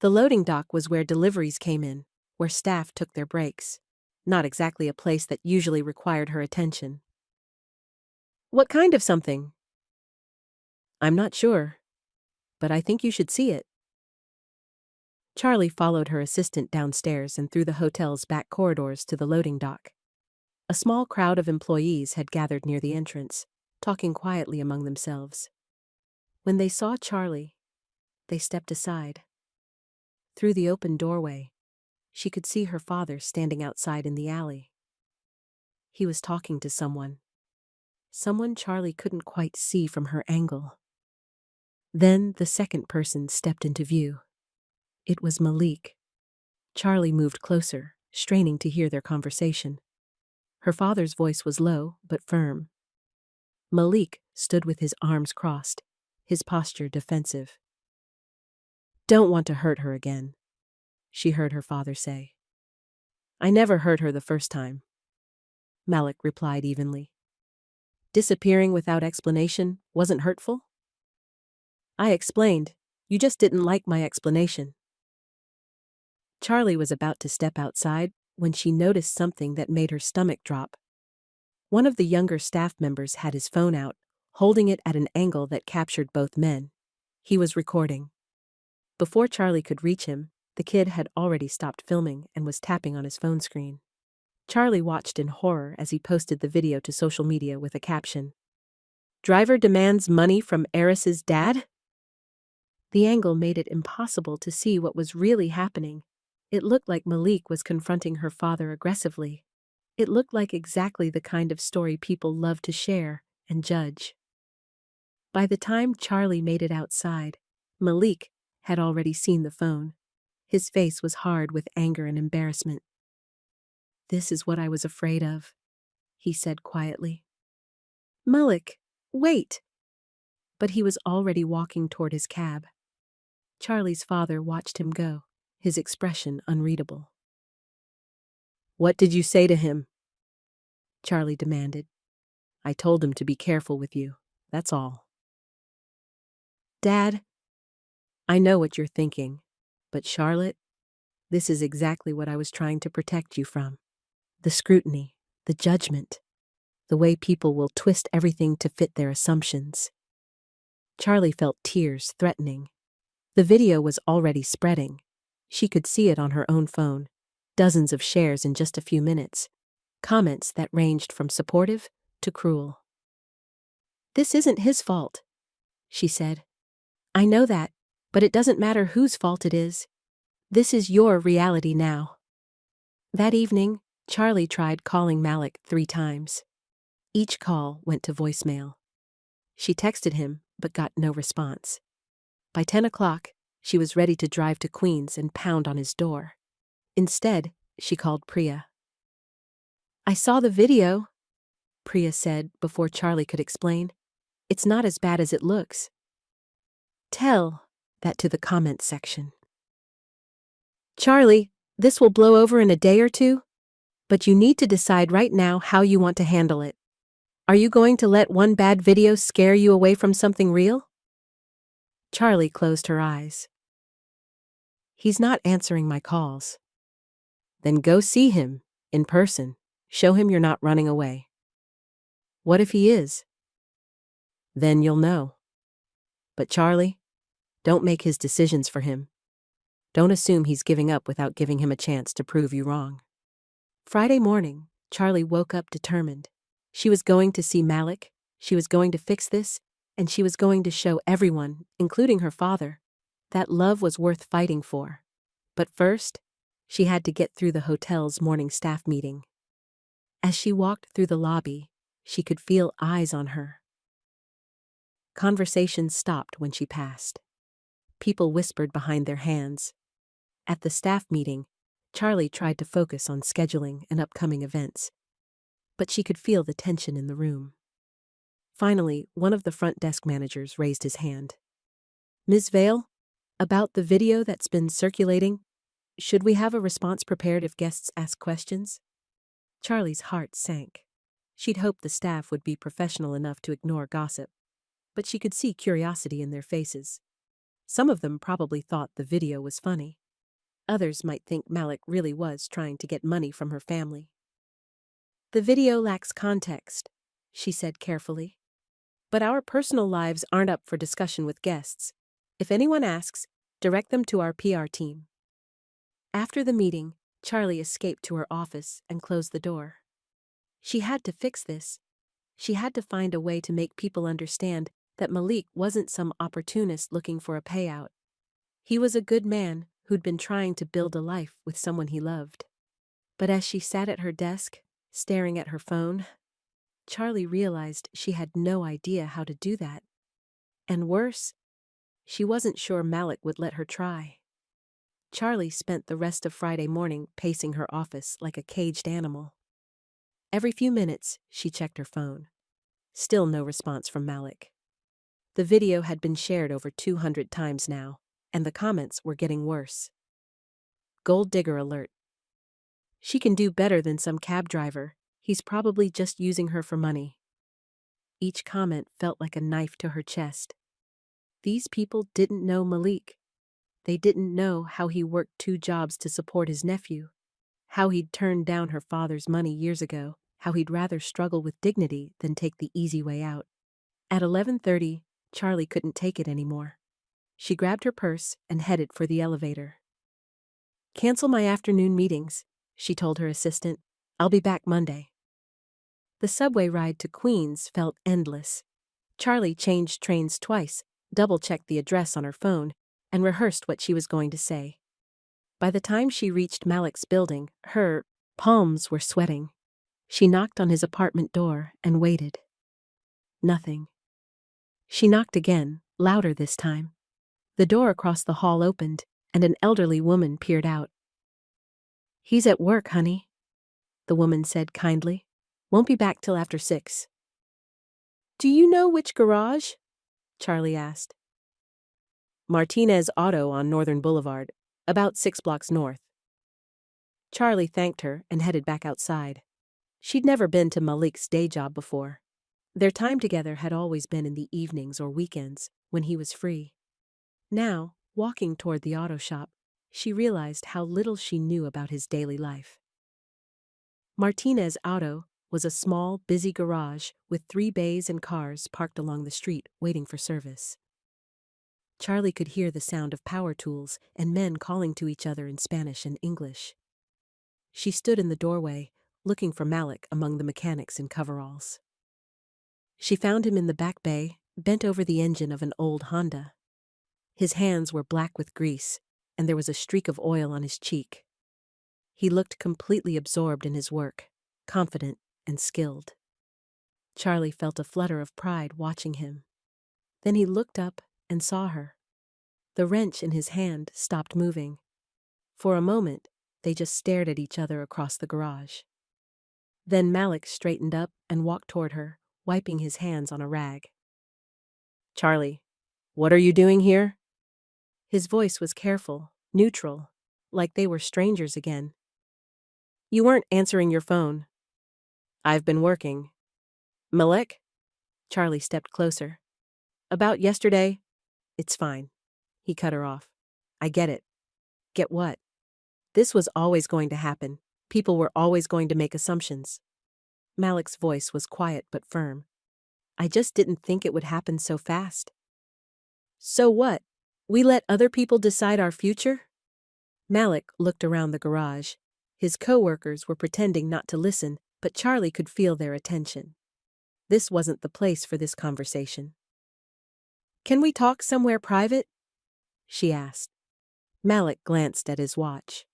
The loading dock was where deliveries came in, where staff took their breaks. Not exactly a place that usually required her attention. "What kind of something?" "I'm not sure, but I think you should see it." Charlie followed her assistant downstairs and through the hotel's back corridors to the loading dock. A small crowd of employees had gathered near the entrance, talking quietly among themselves. When they saw Charlie, they stepped aside. Through the open doorway, she could see her father standing outside in the alley. He was talking to someone Charlie couldn't quite see from her angle. Then the second person stepped into view. It was Malik. Charlie moved closer, straining to hear their conversation. Her father's voice was low but firm. Malik stood with his arms crossed, his posture defensive. "Don't want to hurt her again," she heard her father say. "I never hurt her the first time," Malik replied evenly. "Disappearing without explanation wasn't hurtful?" "I explained. You just didn't like my explanation." Charlie was about to step outside when she noticed something that made her stomach drop. One of the younger staff members had his phone out, holding it at an angle that captured both men. He was recording. Before Charlie could reach him, the kid had already stopped filming and was tapping on his phone screen. Charlie watched in horror as he posted the video to social media with a caption, "Driver demands money from heiress's dad?" The angle made it impossible to see what was really happening. It looked like Malik was confronting her father aggressively. It looked like exactly the kind of story people love to share and judge. By the time Charlie made it outside, Malik had already seen the phone. His face was hard with anger and embarrassment. "This is what I was afraid of," he said quietly. "Malik, wait!" But he was already walking toward his cab. Charlie's father watched him go, his expression unreadable. "What did you say to him?" Charlie demanded. "I told him to be careful with you, that's all." "Dad, I know what you're thinking, but Charlotte, this is exactly what I was trying to protect you from. The scrutiny, the judgment, the way people will twist everything to fit their assumptions." Charlie felt tears threatening. The video was already spreading. She could see it on her own phone. Dozens of shares in just a few minutes. Comments that ranged from supportive to cruel. "This isn't his fault," she said. "I know that, but it doesn't matter whose fault it is. This is your reality now." That evening, Charlie tried calling Malik 3 times. Each call went to voicemail. She texted him, but got no response. By 10 o'clock, she was ready to drive to Queens and pound on his door. Instead, she called Priya. "I saw the video," Priya said before Charlie could explain. "It's not as bad as it looks." "Tell that to the comments section." "Charlie, this will blow over in a day or two, but you need to decide right now how you want to handle it. Are you going to let one bad video scare you away from something real?" Charlie closed her eyes. "He's not answering my calls." "Then go see him, in person. Show him you're not running away." "What if he is?" "Then you'll know. But Charlie, don't make his decisions for him. Don't assume he's giving up without giving him a chance to prove you wrong." Friday morning, Charlie woke up determined. She was going to see Malik, she was going to fix this, and she was going to show everyone, including her father, that love was worth fighting for. But first, she had to get through the hotel's morning staff meeting. As she walked through the lobby, she could feel eyes on her. Conversations stopped when she passed. People whispered behind their hands. At the staff meeting, Charlie tried to focus on scheduling and upcoming events, but she could feel the tension in the room. Finally, one of the front desk managers raised his hand. "Ms. Vale, About the video that's been circulating, should we have a response prepared if guests ask questions? Charlie's heart sank. She'd hoped the staff would be professional enough to ignore gossip, but she could see curiosity in their faces. Some of them probably thought the video was funny. Others might think Malik really was trying to get money from her family. The video lacks context, she said carefully. But our personal lives aren't up for discussion with guests. If anyone asks, direct them to our PR team. After the meeting, Charlie escaped to her office and closed the door. She had to fix this. She had to find a way to make people understand that Malik wasn't some opportunist looking for a payout. He was a good man who'd been trying to build a life with someone he loved. But as she sat at her desk, staring at her phone, Charlie realized she had no idea how to do that. And worse, she wasn't sure Malik would let her try. Charlie spent the rest of Friday morning pacing her office like a caged animal. Every few minutes, she checked her phone. Still no response from Malik. The video had been shared over 200 times now, and the comments were getting worse. Gold digger alert. She can do better than some cab driver. He's probably just using her for money. Each comment felt like a knife to her chest. These people didn't know Malik. They didn't know how he worked 2 jobs to support his nephew, how he'd turned down her father's money years ago, how he'd rather struggle with dignity than take the easy way out. At 11:30, Charlie couldn't take it anymore. She grabbed her purse and headed for the elevator. "Cancel my afternoon meetings," she told her assistant. "I'll be back Monday." The subway ride to Queens felt endless. Charlie changed trains twice, double-checked the address on her phone, and rehearsed what she was going to say. By the time she reached Malik's building, her palms were sweating. She knocked on his apartment door and waited. Nothing. She knocked again, louder this time. The door across the hall opened, and an elderly woman peered out. "He's at work, honey," the woman said kindly. "Won't be back till after 6. "Do you know which garage?" Charlie asked. "Martinez Auto on Northern Boulevard, about 6 blocks north." Charlie thanked her and headed back outside. She'd never been to Malik's day job before. Their time together had always been in the evenings or weekends, when he was free. Now, walking toward the auto shop, she realized how little she knew about his daily life. Martinez Auto was a small, busy garage with 3 bays and cars parked along the street waiting for service. Charlie could hear the sound of power tools and men calling to each other in Spanish and English. She stood in the doorway, looking for Malik among the mechanics in coveralls. She found him in the back bay, bent over the engine of an old Honda. His hands were black with grease, and there was a streak of oil on his cheek. He looked completely absorbed in his work, confident and skilled. Charlie felt a flutter of pride watching him. Then he looked up and saw her. The wrench in his hand stopped moving. For a moment, they just stared at each other across the garage. Then Malik straightened up and walked toward her, wiping his hands on a rag. "Charlie, what are you doing here?" His voice was careful, neutral, like they were strangers again. "You weren't answering your phone." "I've been working." "Malik?" Charlie stepped closer. "About yesterday?" "It's fine." He cut her off. "I get it." "Get what?" "This was always going to happen. People were always going to make assumptions." Malik's voice was quiet but firm. "I just didn't think it would happen so fast." "So what? We let other people decide our future?" Malik looked around the garage. His co-workers were pretending not to listen, but Charlie could feel their attention. This wasn't the place for this conversation. "Can we talk somewhere private?" she asked. Malik glanced at his watch.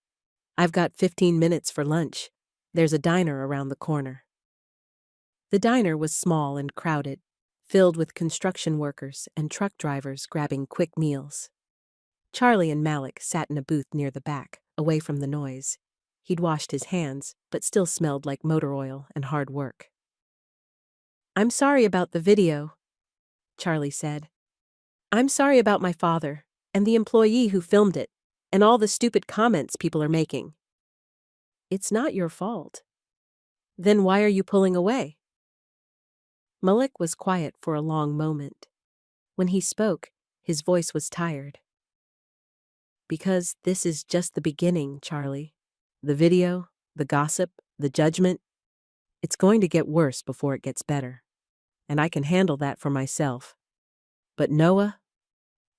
"I've got 15 minutes for lunch. There's a diner around the corner." The diner was small and crowded, filled with construction workers and truck drivers grabbing quick meals. Charlie and Malik sat in a booth near the back, away from the noise. He'd washed his hands, but still smelled like motor oil and hard work. "I'm sorry about the video," Charlie said. "I'm sorry about my father. And the employee who filmed it, and all the stupid comments people are making. It's not your fault. Then why are you pulling away? Malik was quiet for a long moment. When he spoke, his voice was tired. Because this is just the beginning, Charlie. The video, the gossip, the judgment. It's going to get worse before it gets better. And I can handle that for myself. But Noah?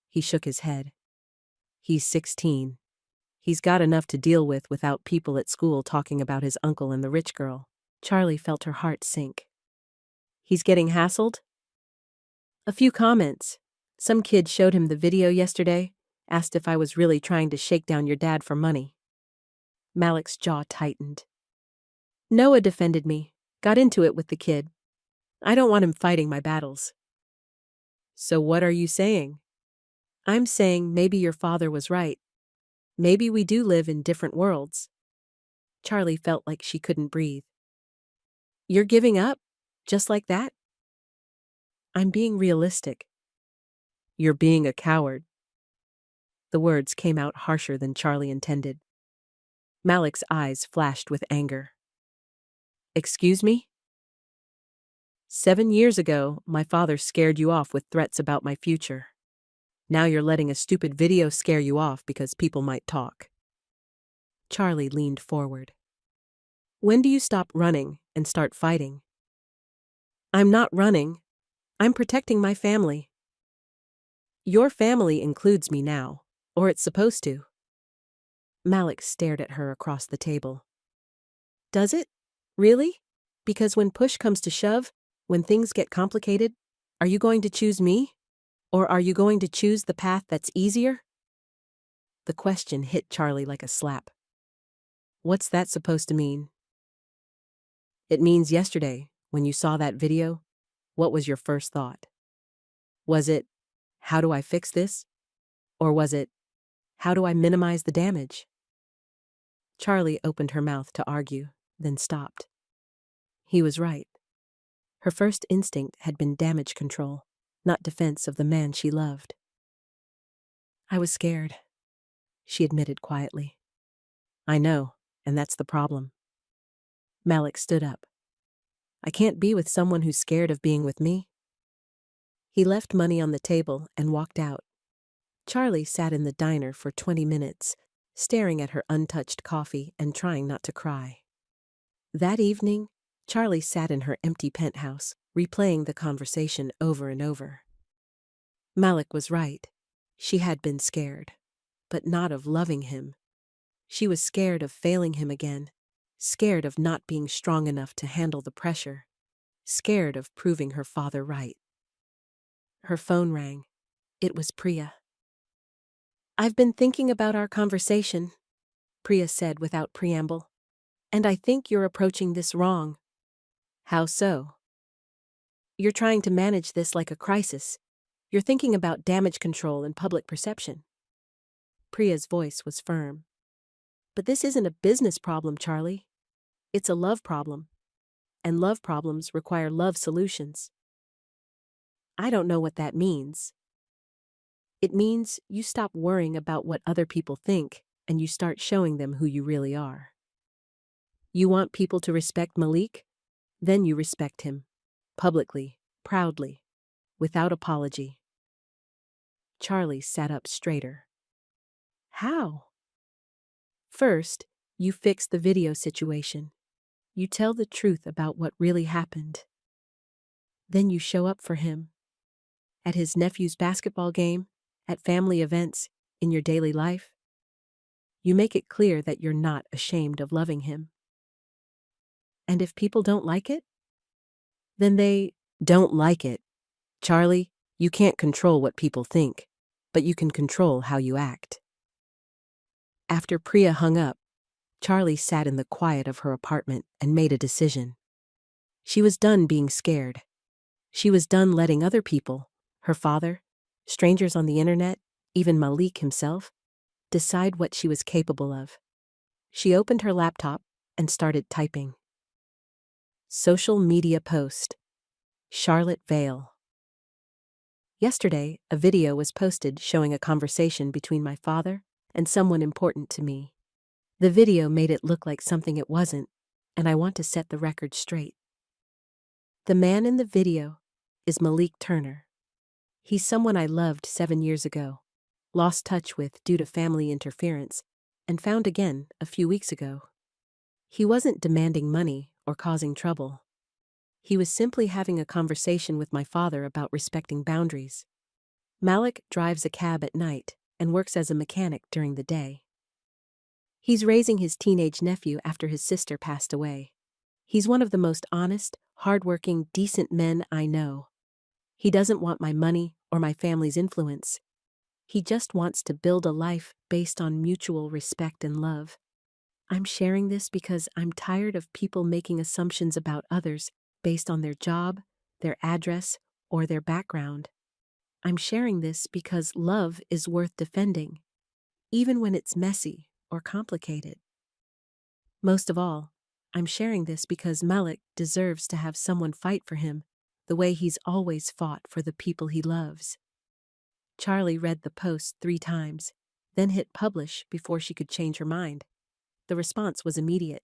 He shook his head. He's 16. He's got enough to deal with without people at school talking about his uncle and the rich girl. Charlie felt her heart sink. He's getting hassled? A few comments. Some kid showed him the video yesterday, asked if I was really trying to shake down your dad for money. Malik's jaw tightened. Noah defended me, got into it with the kid. I don't want him fighting my battles. So what are you saying? I'm saying maybe your father was right. Maybe we do live in different worlds. Charlie felt like she couldn't breathe. You're giving up? Just like that? I'm being realistic. You're being a coward. The words came out harsher than Charlie intended. Malik's eyes flashed with anger. Excuse me? 7 years ago, my father scared you off with threats about my future. Now you're letting a stupid video scare you off because people might talk. Charlie leaned forward. When do you stop running and start fighting? I'm not running. I'm protecting my family. Your family includes me now, or it's supposed to. Malik stared at her across the table. Does it? Really? Because when push comes to shove, when things get complicated, are you going to choose me? Or are you going to choose the path that's easier? The question hit Charlie like a slap. What's that supposed to mean? It means yesterday, when you saw that video, what was your first thought? Was it, how do I fix this? Or was it, how do I minimize the damage? Charlie opened her mouth to argue, then stopped. He was right. Her first instinct had been damage control, not defense of the man she loved. I was scared, she admitted quietly. I know, and that's the problem. Malik stood up. I can't be with someone who's scared of being with me. He left money on the table and walked out. Charlie sat in the diner for 20 minutes, staring at her untouched coffee and trying not to cry. That evening, Charlie sat in her empty penthouse, replaying the conversation over and over. Malik was right. She had been scared, but not of loving him. She was scared of failing him again, scared of not being strong enough to handle the pressure, scared of proving her father right. Her phone rang. It was Priya. I've been thinking about our conversation, Priya said without preamble, and I think you're approaching this wrong. How so? You're trying to manage this like a crisis. You're thinking about damage control and public perception. Priya's voice was firm. But this isn't a business problem, Charlie. It's a love problem. And love problems require love solutions. I don't know what that means. It means you stop worrying about what other people think and you start showing them who you really are. You want people to respect Malik? Then you respect him. Publicly, proudly, without apology. Charlie sat up straighter. How? First, you fix the video situation. You tell the truth about what really happened. Then you show up for him. At his nephew's basketball game, at family events, in your daily life. You make it clear that you're not ashamed of loving him. And if people don't like it, then they don't like it. Charlie, you can't control what people think, but you can control how you act. After Priya hung up, Charlie sat in the quiet of her apartment and made a decision. She was done being scared. She was done letting other people, her father, strangers on the internet, even Malik himself, decide what she was capable of. She opened her laptop and started typing. Social media post. Charlotte Vale. Yesterday, a video was posted showing a conversation between my father and someone important to me. The video made it look like something it wasn't, and I want to set the record straight. The man in the video is Malik Turner. He's someone I loved 7 years ago, lost touch with due to family interference, and found again a few weeks ago. He wasn't demanding money or causing trouble. He was simply having a conversation with my father about respecting boundaries. Malik drives a cab at night and works as a mechanic during the day. He's raising his teenage nephew after his sister passed away. He's one of the most honest, hardworking, decent men I know. He doesn't want my money or my family's influence. He just wants to build a life based on mutual respect and love. I'm sharing this because I'm tired of people making assumptions about others based on their job, their address, or their background. I'm sharing this because love is worth defending, even when it's messy or complicated. Most of all, I'm sharing this because Malik deserves to have someone fight for him the way he's always fought for the people he loves. Charlie read the post 3 times, then hit publish before she could change her mind. The response was immediate.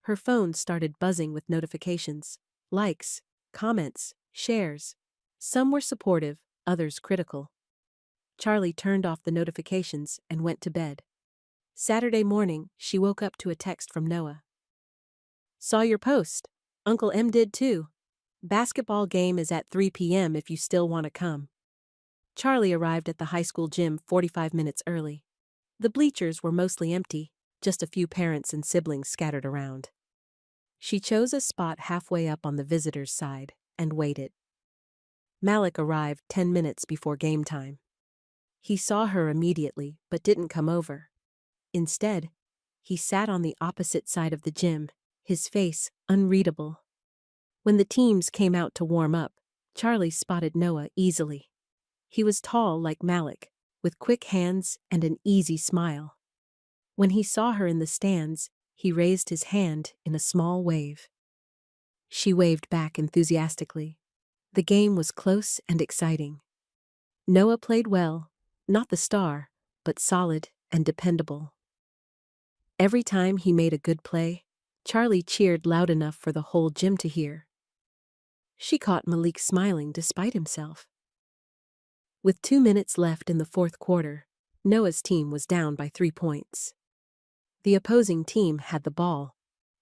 Her phone started buzzing with notifications, likes, comments, shares. Some were supportive, others critical. Charlie turned off the notifications and went to bed. Saturday morning, she woke up to a text from Noah. "Saw your post. Uncle M did too. Basketball game is at 3 p.m. if you still want to come." Charlie arrived at the high school gym 45 minutes early. The bleachers were mostly empty, just a few parents and siblings scattered around. She chose a spot halfway up on the visitors' side and waited. Malik arrived 10 minutes before game time. He saw her immediately but didn't come over. Instead, he sat on the opposite side of the gym, his face unreadable. When the teams came out to warm up, Charlie spotted Noah easily. He was tall like Malik, with quick hands and an easy smile. When he saw her in the stands, he raised his hand in a small wave. She waved back enthusiastically. The game was close and exciting. Noah played well, not the star, but solid and dependable. Every time he made a good play, Charlie cheered loud enough for the whole gym to hear. She caught Malik smiling despite himself. With 2 minutes left in the fourth quarter, Noah's team was down by 3 points. The opposing team had the ball,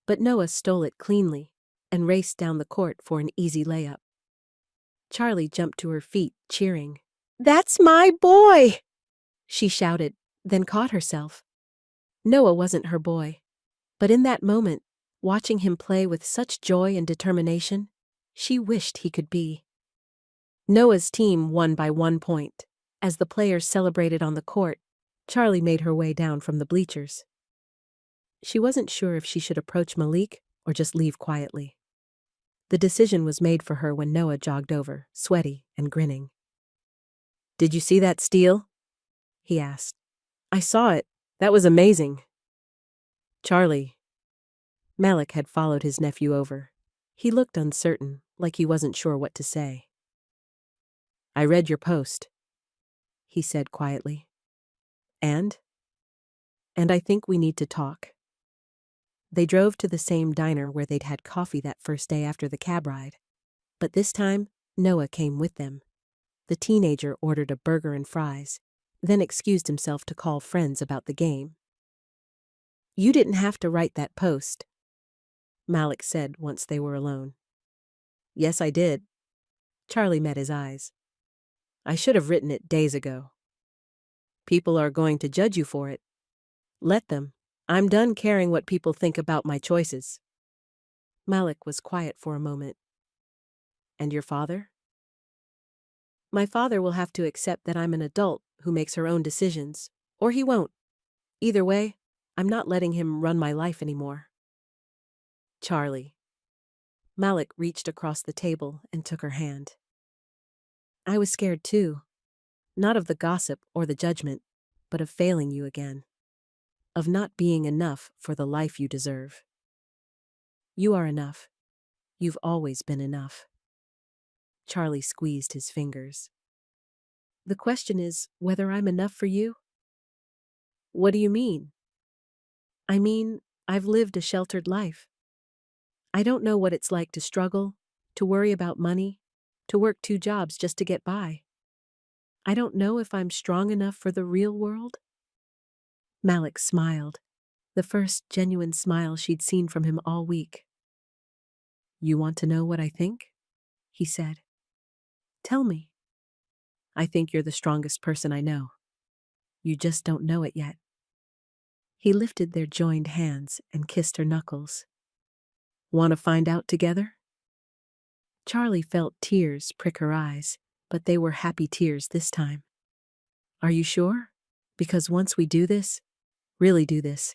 but Noah stole it cleanly and raced down the court for an easy layup. Charlie jumped to her feet, cheering. "That's my boy!" she shouted, then caught herself. Noah wasn't her boy, but in that moment, watching him play with such joy and determination, she wished he could be. Noah's team won by 1 point. As the players celebrated on the court, Charlie made her way down from the bleachers. She wasn't sure if she should approach Malik or just leave quietly. The decision was made for her when Noah jogged over, sweaty and grinning. "Did you see that steal?" he asked. "I saw it. That was amazing." "Charlie." Malik had followed his nephew over. He looked uncertain, like he wasn't sure what to say. "I read your post," he said quietly. And I think we need to talk." They drove to the same diner where they'd had coffee that first day after the cab ride. But this time, Noah came with them. The teenager ordered a burger and fries, then excused himself to call friends about the game. "You didn't have to write that post," Malik said once they were alone. "Yes, I did." Charlie met his eyes. "I should have written it days ago." "People are going to judge you for it." "Let them. I'm done caring what people think about my choices." Malik was quiet for a moment. "And your father?" "My father will have to accept that I'm an adult who makes her own decisions, or he won't. Either way, I'm not letting him run my life anymore." "Charlie." Malik reached across the table and took her hand. "I was scared too. Not of the gossip or the judgment, but of failing you again. Of not being enough for the life you deserve. You are enough. You've always been enough." Charlie squeezed his fingers. The question is whether I'm enough for you? What do you mean? I mean, I've lived a sheltered life. I don't know what it's like to struggle, to worry about money, to work 2 jobs just to get by. I don't know if I'm strong enough for the real world. Malik smiled, the first genuine smile she'd seen from him all week. You want to know what I think? He said. Tell me. I think you're the strongest person I know. You just don't know it yet. He lifted their joined hands and kissed her knuckles. Want to find out together? Charlie felt tears prick her eyes, but they were happy tears this time. Are you sure? Because once we do this, really do this,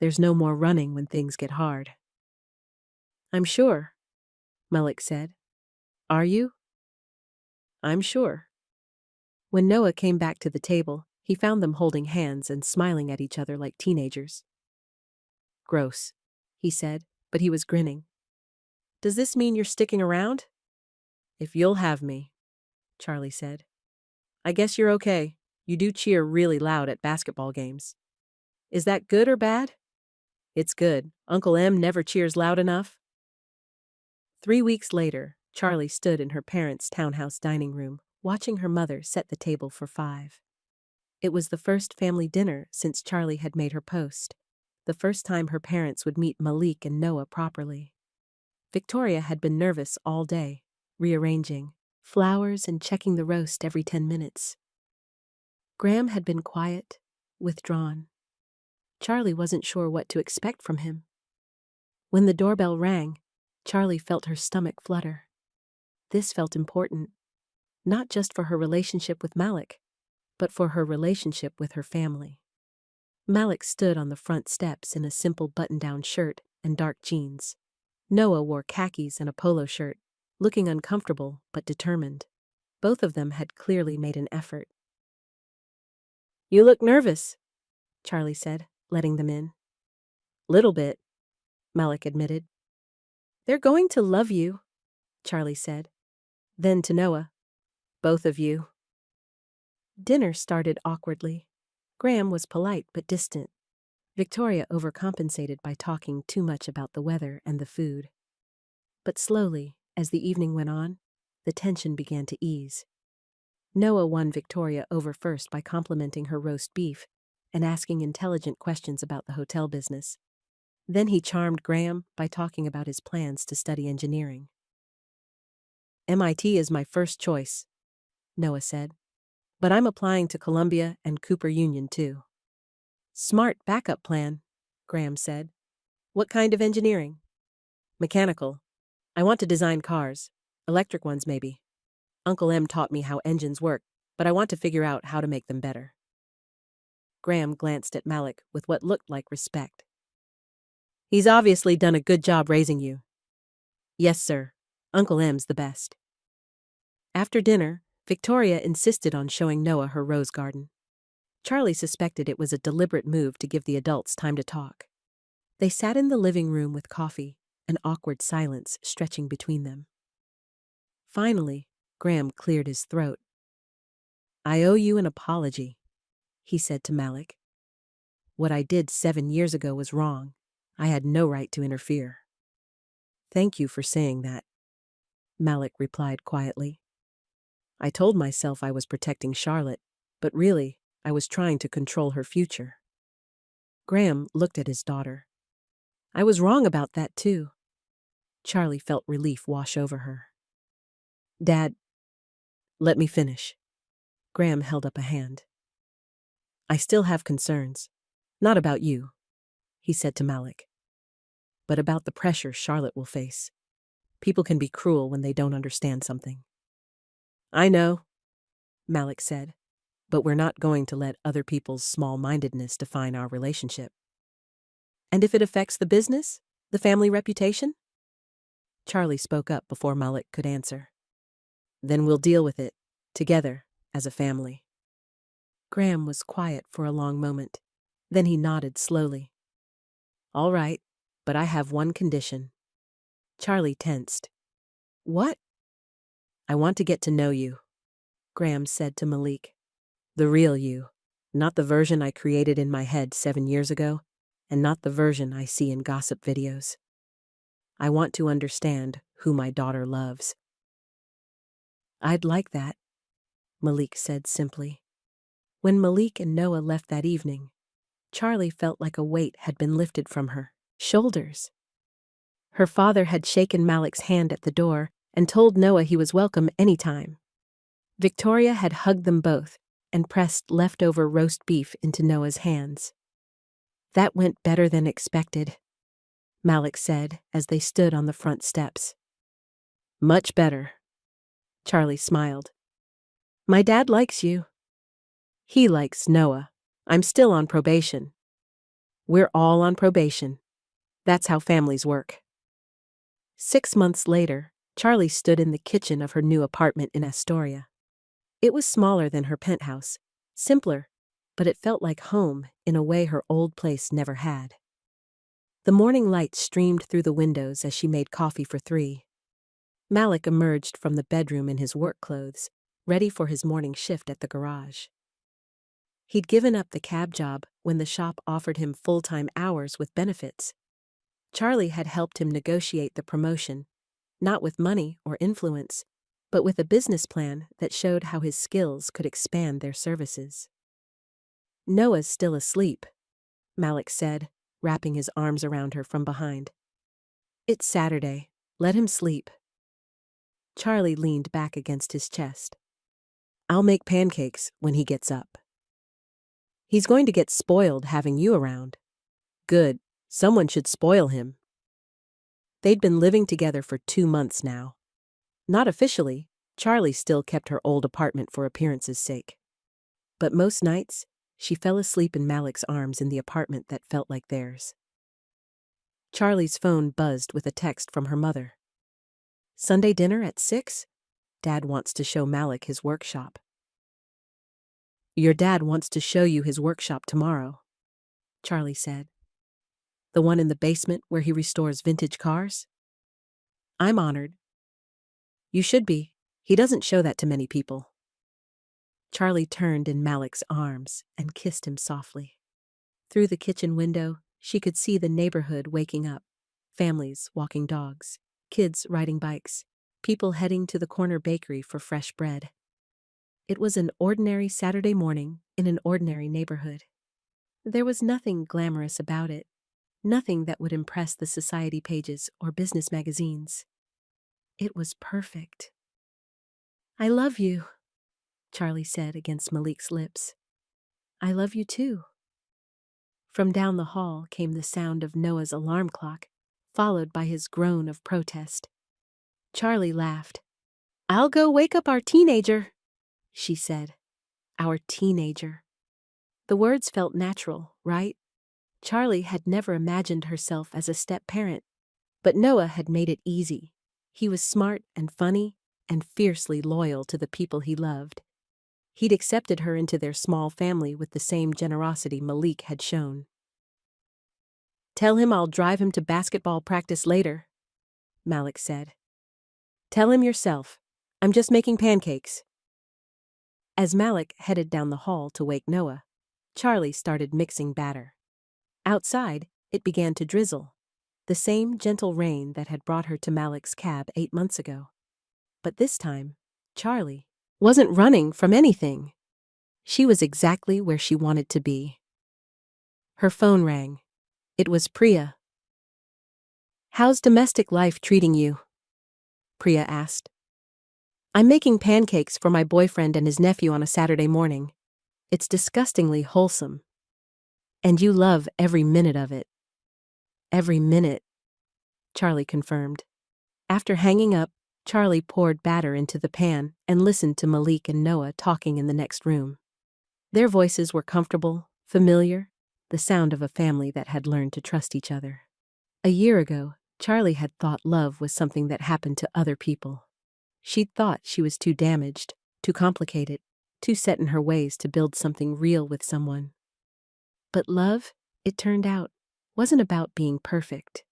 there's no more running when things get hard. I'm sure, Malik said. Are you? I'm sure. When Noah came back to the table, he found them holding hands and smiling at each other like teenagers. Gross, he said, but he was grinning. Does this mean you're sticking around? If you'll have me, Charlie said. I guess you're okay. You do cheer really loud at basketball games. Is that good or bad? It's good. Uncle M never cheers loud enough. 3 weeks later, Charlie stood in her parents' townhouse dining room, watching her mother set the table for 5. It was the first family dinner since Charlie had made her post, the first time her parents would meet Malik and Noah properly. Victoria had been nervous all day, rearranging flowers and checking the roast every 10 minutes. Graham had been quiet, withdrawn. Charlie wasn't sure what to expect from him. When the doorbell rang, Charlie felt her stomach flutter. This felt important, not just for her relationship with Malik, but for her relationship with her family. Malik stood on the front steps in a simple button-down shirt and dark jeans. Noah wore khakis and a polo shirt, looking uncomfortable but determined. Both of them had clearly made an effort. You look nervous, Charlie said, letting them in. Little bit, Malik admitted. They're going to love you, Charlie said. Then to Noah, both of you. Dinner started awkwardly. Graham was polite but distant. Victoria overcompensated by talking too much about the weather and the food. But slowly, as the evening went on, the tension began to ease. Noah won Victoria over first by complimenting her roast beef and asking intelligent questions about the hotel business. Then he charmed Graham by talking about his plans to study engineering. MIT is my first choice, Noah said, but I'm applying to Columbia and Cooper Union too. Smart backup plan, Graham said. What kind of engineering? Mechanical. I want to design cars. Electric ones, maybe. Uncle M taught me how engines work, but I want to figure out how to make them better. Graham glanced at Malik with what looked like respect. He's obviously done a good job raising you. Yes, sir. Uncle M's the best. After dinner, Victoria insisted on showing Noah her rose garden. Charlie suspected it was a deliberate move to give the adults time to talk. They sat in the living room with coffee, an awkward silence stretching between them. Finally, Graham cleared his throat. I owe you an apology, he said to Malik. What I did 7 years ago was wrong. I had no right to interfere. Thank you for saying that, Malik replied quietly. I told myself I was protecting Charlotte, but really, I was trying to control her future. Graham looked at his daughter. I was wrong about that too. Charlie felt relief wash over her. Dad, let me finish. Graham held up a hand. I still have concerns. Not about you, he said to Malik, but about the pressure Charlotte will face. People can be cruel when they don't understand something. I know, Malik said, but we're not going to let other people's small-mindedness define our relationship. And if it affects the business, the family reputation? Charlie spoke up before Malik could answer. Then we'll deal with it, together, as a family. Graham was quiet for a long moment. Then he nodded slowly. All right, but I have one condition. Charlie tensed. What? I want to get to know you. Graham said to Malik. The real you, not the version I created in my head 7 years ago, and not the version I see in gossip videos. I want to understand who my daughter loves. I'd like that, Malik said simply. When Malik and Noah left that evening, Charlie felt like a weight had been lifted from her shoulders. Her father had shaken Malik's hand at the door and told Noah he was welcome anytime. Victoria had hugged them both and pressed leftover roast beef into Noah's hands. That went better than expected, Malik said as they stood on the front steps. Much better, Charlie smiled. My dad likes you. He likes Noah. I'm still on probation. We're all on probation. That's how families work. 6 months later, Charlie stood in the kitchen of her new apartment in Astoria. It was smaller than her penthouse, simpler, but it felt like home in a way her old place never had. The morning light streamed through the windows as she made coffee for 3. Malik emerged from the bedroom in his work clothes, ready for his morning shift at the garage. He'd given up the cab job when the shop offered him full-time hours with benefits. Charlie had helped him negotiate the promotion, not with money or influence, but with a business plan that showed how his skills could expand their services. Noah's still asleep, Malik said, wrapping his arms around her from behind. It's Saturday. Let him sleep. Charlie leaned back against his chest. I'll make pancakes when he gets up. He's going to get spoiled having you around. Good. Someone should spoil him. They'd been living together for 2 months now. Not officially, Charlie still kept her old apartment for appearance's sake. But most nights, she fell asleep in Malik's arms in the apartment that felt like theirs. Charlie's phone buzzed with a text from her mother. Sunday dinner at 6? Dad wants to show Malik his workshop. Your dad wants to show you his workshop tomorrow, Charlie said. The one in the basement where he restores vintage cars? I'm honored. You should be. He doesn't show that to many people. Charlie turned in Malik's arms and kissed him softly. Through the kitchen window, she could see the neighborhood waking up, families walking dogs, kids riding bikes, people heading to the corner bakery for fresh bread. It was an ordinary Saturday morning in an ordinary neighborhood. There was nothing glamorous about it, nothing that would impress the society pages or business magazines. It was perfect. I love you, Charlie said against Malik's lips. I love you too. From down the hall came the sound of Noah's alarm clock, followed by his groan of protest. Charlie laughed. I'll go wake up our teenager, she said. Our teenager. The words felt natural, right? Charlie had never imagined herself as a step-parent, but Noah had made it easy. He was smart and funny and fiercely loyal to the people he loved. He'd accepted her into their small family with the same generosity Malik had shown. Tell him I'll drive him to basketball practice later, Malik said. Tell him yourself. I'm just making pancakes. As Malik headed down the hall to wake Noah, Charlie started mixing batter. Outside, it began to drizzle, the same gentle rain that had brought her to Malik's cab 8 months ago. But this time, Charlie wasn't running from anything. She was exactly where she wanted to be. Her phone rang. It was Priya. How's domestic life treating you? Priya asked. I'm making pancakes for my boyfriend and his nephew on a Saturday morning. It's disgustingly wholesome. And you love every minute of it. Every minute, Charlie confirmed. After hanging up, Charlie poured batter into the pan and listened to Malik and Noah talking in the next room. Their voices were comfortable, familiar, the sound of a family that had learned to trust each other. A year ago, Charlie had thought love was something that happened to other people. She'd thought she was too damaged, too complicated, too set in her ways to build something real with someone. But love, it turned out, wasn't about being perfect.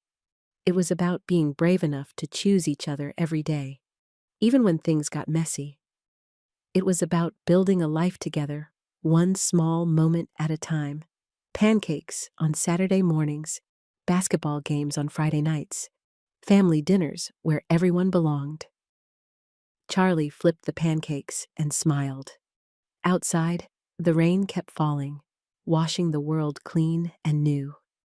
It was about being brave enough to choose each other every day, even when things got messy. It was about building a life together, one small moment at a time. Pancakes on Saturday mornings, basketball games on Friday nights, family dinners where everyone belonged. Charlie flipped the pancakes and smiled. Outside, the rain kept falling, washing the world clean and new.